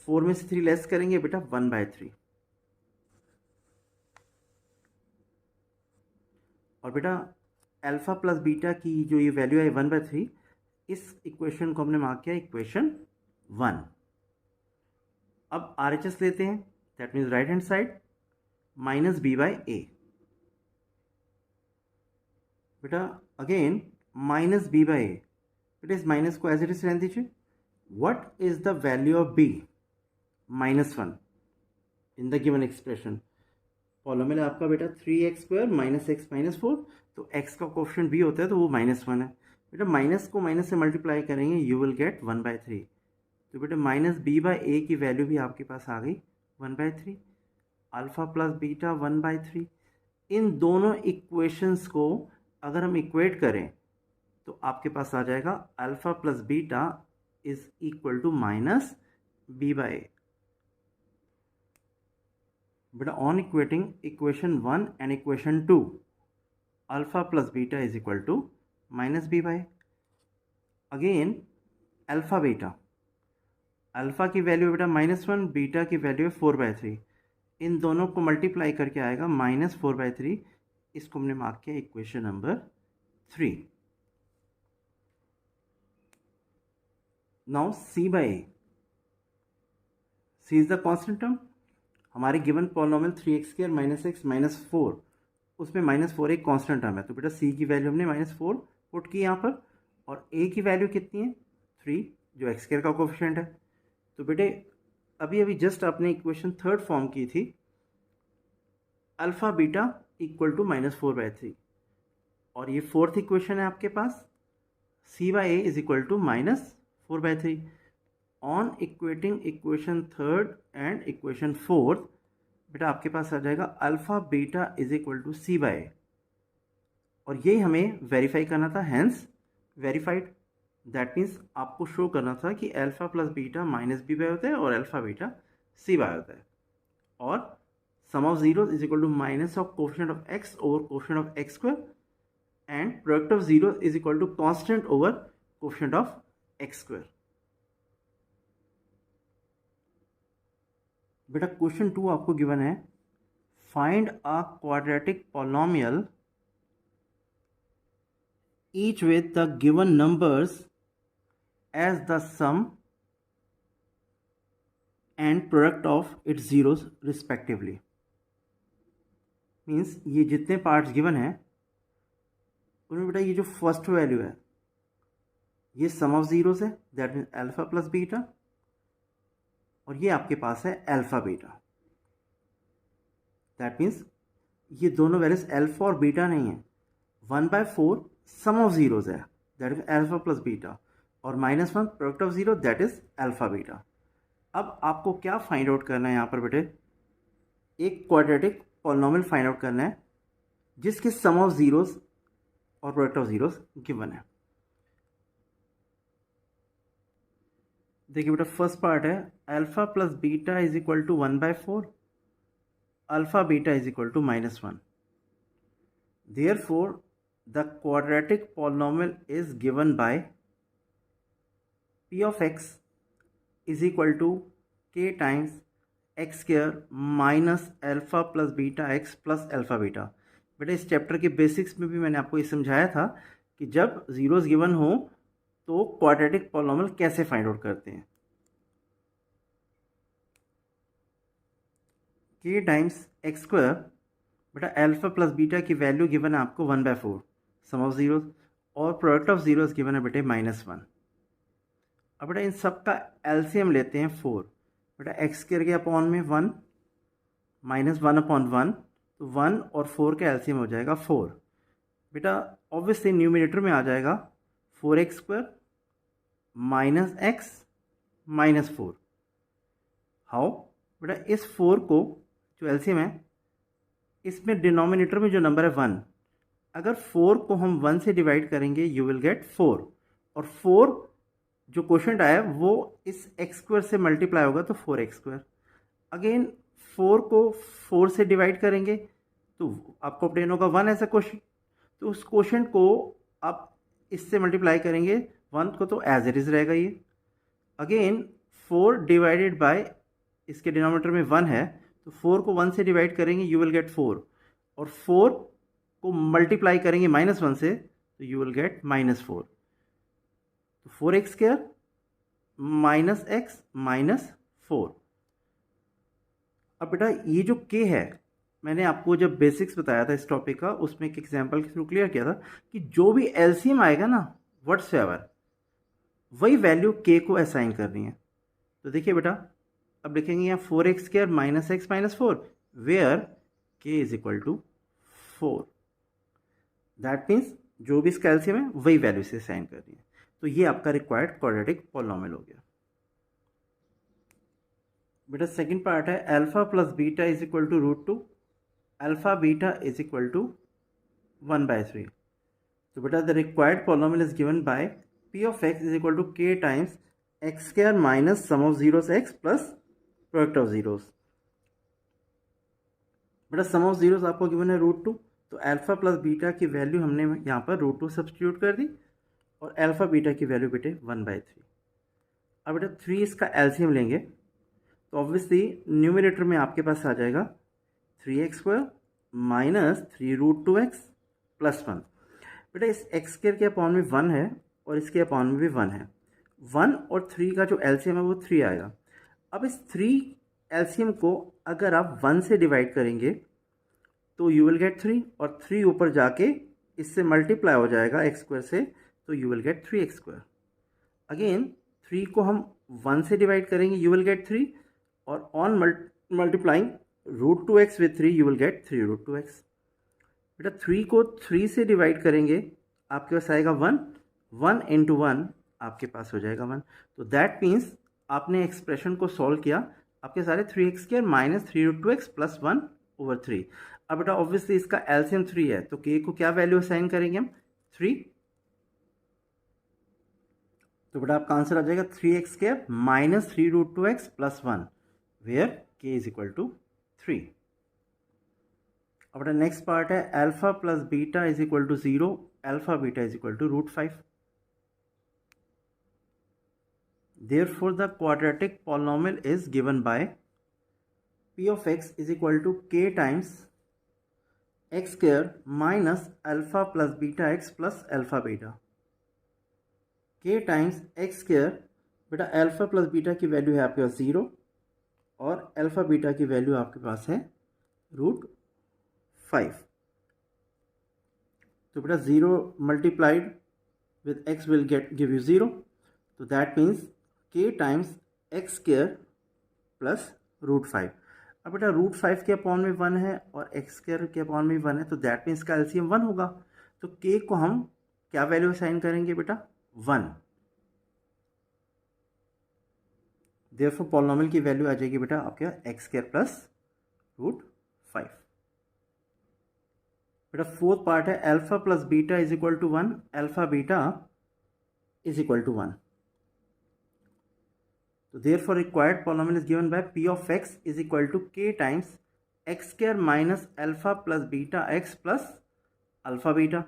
4 में से 3 लेस करेंगे बेटा 1/3. और बेटा अल्फा प्लस बीटा की जो ये वैल्यू है 1/3, इस इक्वेशन को हमने मार्क किया इक्वेशन 1. अब RHS लेते हैं, that means right hand side -b/a. बेटा again -b/a, it is minus को एज इट इज रहने दीजिए. What is the value of b? -1 in the given expression. Polynomial है आपका बेटा 3x² माइनस एक्स माइनस 4. तो x का कोफिशिएंट b होता है तो वो -1 है. बेटा माइनस को माइनस से मल्टीप्लाई करेंगे, यू विल गेट 1/3. तो बेटा -b/a की वैल्यू भी आपके पास आ गई 1/3. Alpha plus beta 1/3. इन दोनों इक्वेशंस को अगर हम इक्वेट करें तो आपके पास आ जाएगा alpha plus beta is equal to -b/a. बेटा on equating equation 1 and equation 2, alpha plus beta is equal to -b/a. Again alpha beta, alpha की वैल्यू बेटा -1, बीटा की वैल्यू है 4/3. इन दोनों को मल्टीप्लाई करके आएगा -4/3. इसको हमने मार्क किया equation number 3. Now c/a, c is the constant term. हमारे given polynomial 3x² minus x minus 4, उसमें -4 एक कांस्टेंट टर्म है. तो बेटा c की वैल्यू हमने -4 पुट की यहाँ पर, और a की वैल्यू कितनी है 3, जो x² का कोफिशिएंट है. तो बेटे अभी जस्ट आपने इक्वेशन 3 फॉर्म की थी, अल्फा बीटा इक्वल टू -4/3, और ये 4th इक्वेशन है आपके पास, c/a is equal to -4/3. On equating equation 3 and equation 4, बेटा आपके पास आ जाएगा alpha beta is equal to c/a, और यही हमें वेरीफाई करना था, हेंस वेरीफाइड. दैट मीन्स आपको शो करना था कि अल्फा प्लस बीटा -b/a होता है और अल्फा बीटा c/a होता है. और sum of zeros is equal to minus of coefficient of x over coefficient of x², and product of zero is equal to constant over coefficient of x². बेटा क्वेश्चन 2 आपको गिवन है, find a quadratic polynomial each with the given numbers as the sum and product of its zeros respectively. Means ये जितने पार्ट्स गिवन हैं उनमें बेटा ये जो फर्स्ट वैल्यू है ये सम ऑफ जीरोस है, that means alpha plus beta, और ये आपके पास है अल्फा बीटा. दैट मीन्स ये दोनों वैल्यूज अल्फा और बीटा नहीं है. 1/4 सम ऑफ जीरोस है, that is alpha plus beta, और -1 product of zero, that is alpha beta. अब आपको क्या फाइंड आउट करना है यहाँ पर बेटे, एक क्वाड्रेटिक पॉलिनॉमियल फाइंड आउट करना है जिसके सम ऑफ जीरोस और प्रोडक्ट ऑफ जीरोस गिवन है. देखिए बेटा फर्स्ट पार्ट है alpha plus beta is equal to 1/4, alpha beta is equal to -1. Therefore, the quadratic polynomial is given by p of x is equal to k times x square minus alpha plus beta x plus alpha beta. बेटा इस चैप्टर के बेसिक्स में भी मैंने आपको ये समझाया था कि जब जीरोस गिवन हो तो क्वाड्रेटिक पॉलिनॉमियल कैसे फाइंड आउट करते हैं। के टाइम्स एक्स स्क्वायर, बेटा अल्फा प्लस बीटा की वैल्यू गिवन है आपको 1/4 सम ऑफ जीरोस, और प्रोडक्ट ऑफ जीरोस गिवन है बेटे -1। अब बेटा इन सब का एलसीएम लेते हैं 4। बेटा एक्स स्क्वायर के अपॉन में 1 -1/1, तो 1 और 4 का एलसीएम हो जाएगा 4। बेटा ऑब्वियसली न्यूमरेटर में आ जाएगा 4x² minus x minus 4। How? बेटा इस 4 को जो एलसीएम है इसमें डिनोमिनेटर में जो नंबर है 1, अगर 4 को हम 1 से डिवाइड करेंगे यू विल गेट 4, और 4 जो क्वोशंट आया वो इस x² से मल्टीप्लाई होगा तो 4x²। अगेन 4 को 4 से डिवाइड करेंगे तो आपको ऑब्टेन होगा 1 ऐसा क्वोशंट, तो उस क्वोशंट को आप इससे मल्टीप्लाई करेंगे 1 को तो एज इट इज रहेगा ये। अगेन 4 डिवाइडेड बाय इसके डिनोमिनेटर में 1 है तो 4 को 1 से डिवाइड करेंगे यू विल गेट 4, और 4 को मल्टीप्लाई करेंगे -1 से तो यू विल गेट -4, तो 4x² माइनस एक्स माइनस 4। अब बेटा ये जो k है मैंने आपको जब बेसिक्स बताया था इस टॉपिक का उसमें एक एग्जांपल के थ्रू क्लियर किया था कि जो भी एलसीएम आएगा ना व्हाटसएवर वही वैल्यू k को असाइन करनी है। तो देखिए बेटा अब लिखेंगे यहाँ 4x² minus x minus 4 where k is equal to 4। That means जो भी इसका एलसीएम है वही वैल्यू से असाइन करनी है। तो ये आपका रिक्वायर्ड क्वाड्रेटिक पॉलिनॉमियल हो गया। बेटा सेकंड पार्ट है alpha plus beta is equal to √2, alpha beta is equal to 1/3। तो बेटा the required polynomial is given by p of x is equal to k times x² minus sum of zeros x plus product of zeros. बेटा सम ऑफ जीरोस आपको गिवन है √2, तो अल्फा प्लस बीटा की वैल्यू हमने यहाँ पर √2 सब्सटीट्यूट कर दी और अल्फा बीटा की वैल्यू बेटे 1/3। अब बेटा 3 इसका एलसीएम लेंगे तो ऑब्वियसली न्यूमरेटर में आपके पास आ जाएगा 3x² माइनस 3√2x प्लस 1। बेटा इस x² के अपॉन में 1 है और इसके अपॉन में भी 1 है, 1 और 3 का जो एलसीएम है वो 3 आएगा। अब इस 3 एलसीएम को अगर आप 1 से डिवाइड करेंगे तो यू विल गेट 3, और 3 ऊपर जाके इससे मल्टीप्लाई हो जाएगा x² से तो you will gate 3x²। Again 3 को हम 1 से डिवाइड करेंगे यू विल गेट 3, और on multiplying √2x with 3 you will gate 3√2x। बेटा 3 को 3 से डिवाइड करेंगे आपके पास आएगा 1, 1 इंटू 1 आपके पास हो जाएगा 1। तो दैट मीन्स आपने एक्सप्रेशन को सॉल्व किया, आपके सारे 3x² माइनस 3√2x प्लस 1/3। अब बेटा ऑब्वियसली इसका एलसीएम 3 है तो k को क्या वैल्यू असाइन करेंगे हम 3, तो बेटा आपका आंसर आ जाएगा 3x² minus 3√2x plus 1 where k is equal to 3। अब बेटा नेक्स्ट पार्ट है alpha plus beta is equal to 0, alpha beta is equal to √5। Therefore the quadratic polynomial is given by p of x is equal to k times x² minus alpha plus beta x plus alpha beta. k times x², बेटा अल्फा प्लस बीटा की वैल्यू है आपके पास 0 और अल्फा बीटा की वैल्यू आपके पास है √5। तो बेटा 0 multiplied with x will give you 0, तो that means k times x² plus √5। अब बेटा √5 के अपॉन में 1 है और x² के अपॉन में 1 है तो दैट मीन्स का एलसीएम 1 होगा, तो k को हम क्या वैल्यू असाइन करेंगे बेटा 1। देयरफॉर पॉलिनॉमियल की वैल्यू आ जाएगी बेटा आपके x² प्लस √5। बेटा फोर्थ पार्ट है alpha plus beta is equal to 1, alpha beta is equal to 1। तो therefore required polynomial is given by p of x is equal to k times x² minus alpha plus beta x plus alpha beta।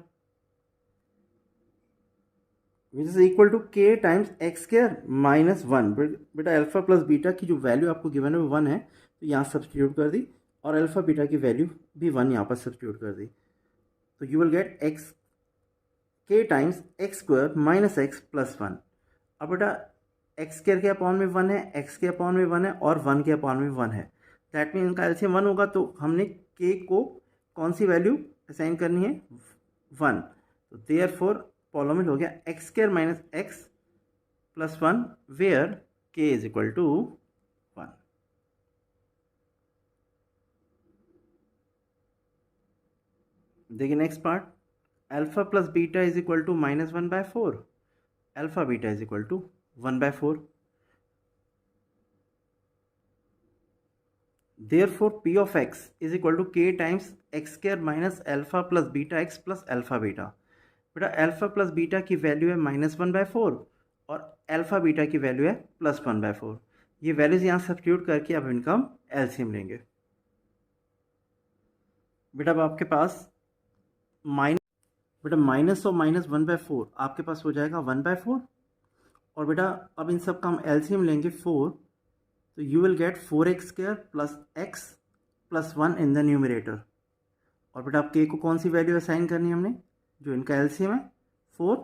Which is equal to k times x square minus one. बेटा अल्फा प्लस बीटा की जो वैल्यू आपको गिवन है वो वन है, तो यहाँ सब्सटीट्यूट कर दी, और अल्फा बीटा की वैल्यू भी वन यहाँ पर सब्सटीट्यूट कर दी, तो यू विल गेट एक्स के times x square minus X plus one. अब बेटा एक्स स्क्वायर के अपॉन में वन है, एक्स के अपॉन में वन है, और वन के अपॉन में वन है, दैट मीन इनका एलसीएम वन होगा, तो हमने के को कौन सी वैल्यू असाइन करनी है, वन। तो देयरफॉर पॉलिनोमियल हो गया X square minus X plus one, where K is equal to one. देखिए next part, alpha plus beta is equal to minus one by four, alpha beta is equal to one by four. Therefore p of x is equal to k times x square minus alpha plus beta x plus alpha beta। बेटा अल्फा प्लस बीटा की वैल्यू है माइनस वन बाय फोर, और अल्फा बीटा की वैल्यू है प्लस वन बाय फोर। ये वैल्यूज यहाँ सब्स्टिट्यूट करके अब इनका हम एलसीएम लेंगे। बेटा अब आपके पास माइनस और माइनस वन बाय फोर आपके पास हो जाएगा वन बाय फोर, और बेटा अब इन सब का हम एलसीएम लेंगे फोर, तो you will get four X square plus X plus one in the numerator. और बेटा आप के को कौन सी वैल्यू असाइन करनी है हमने, जो इनका एलसीएम है फोर,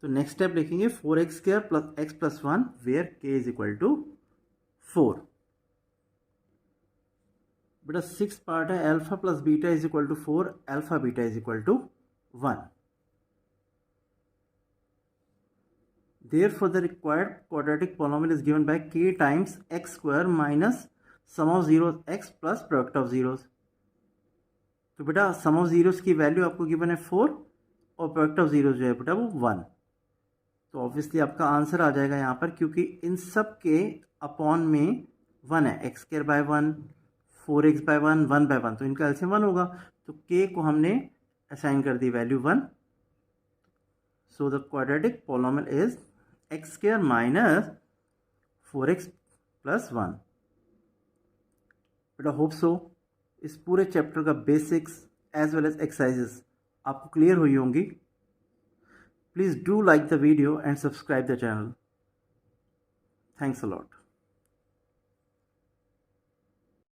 तो नेक्स्ट स्टेप लिखेंगे four X square plus X plus one, where K is equal to four. बेटा सिक्स पार्ट है, alpha plus beta is equal to four, alpha beta is equal to one. Therefore, the required quadratic polynomial is given by k times x square minus sum of zeros x plus product of zeros। तो बेटा सम ऑफ जीरोस की वैल्यू आपको गिवन है फोर, और प्रोडक्ट ऑफ जीरोस जो है बेटा वो वन। तो ऑब्वियसली आपका आंसर आ जाएगा यहाँ पर, क्योंकि इन सब के अपॉन में वन है, x square by one, four x by one, one by one, तो इनका एलसीएम वन होगा। तो के को हमने असाइन कर दी value one. So the quadratic polynomial is x square minus four x plus one. बेटा होप सो इस पूरे चैप्टर का basics as well as exercises आपको क्लियर हुई होंगी। Please do like the video and subscribe the channel. Thanks a lot.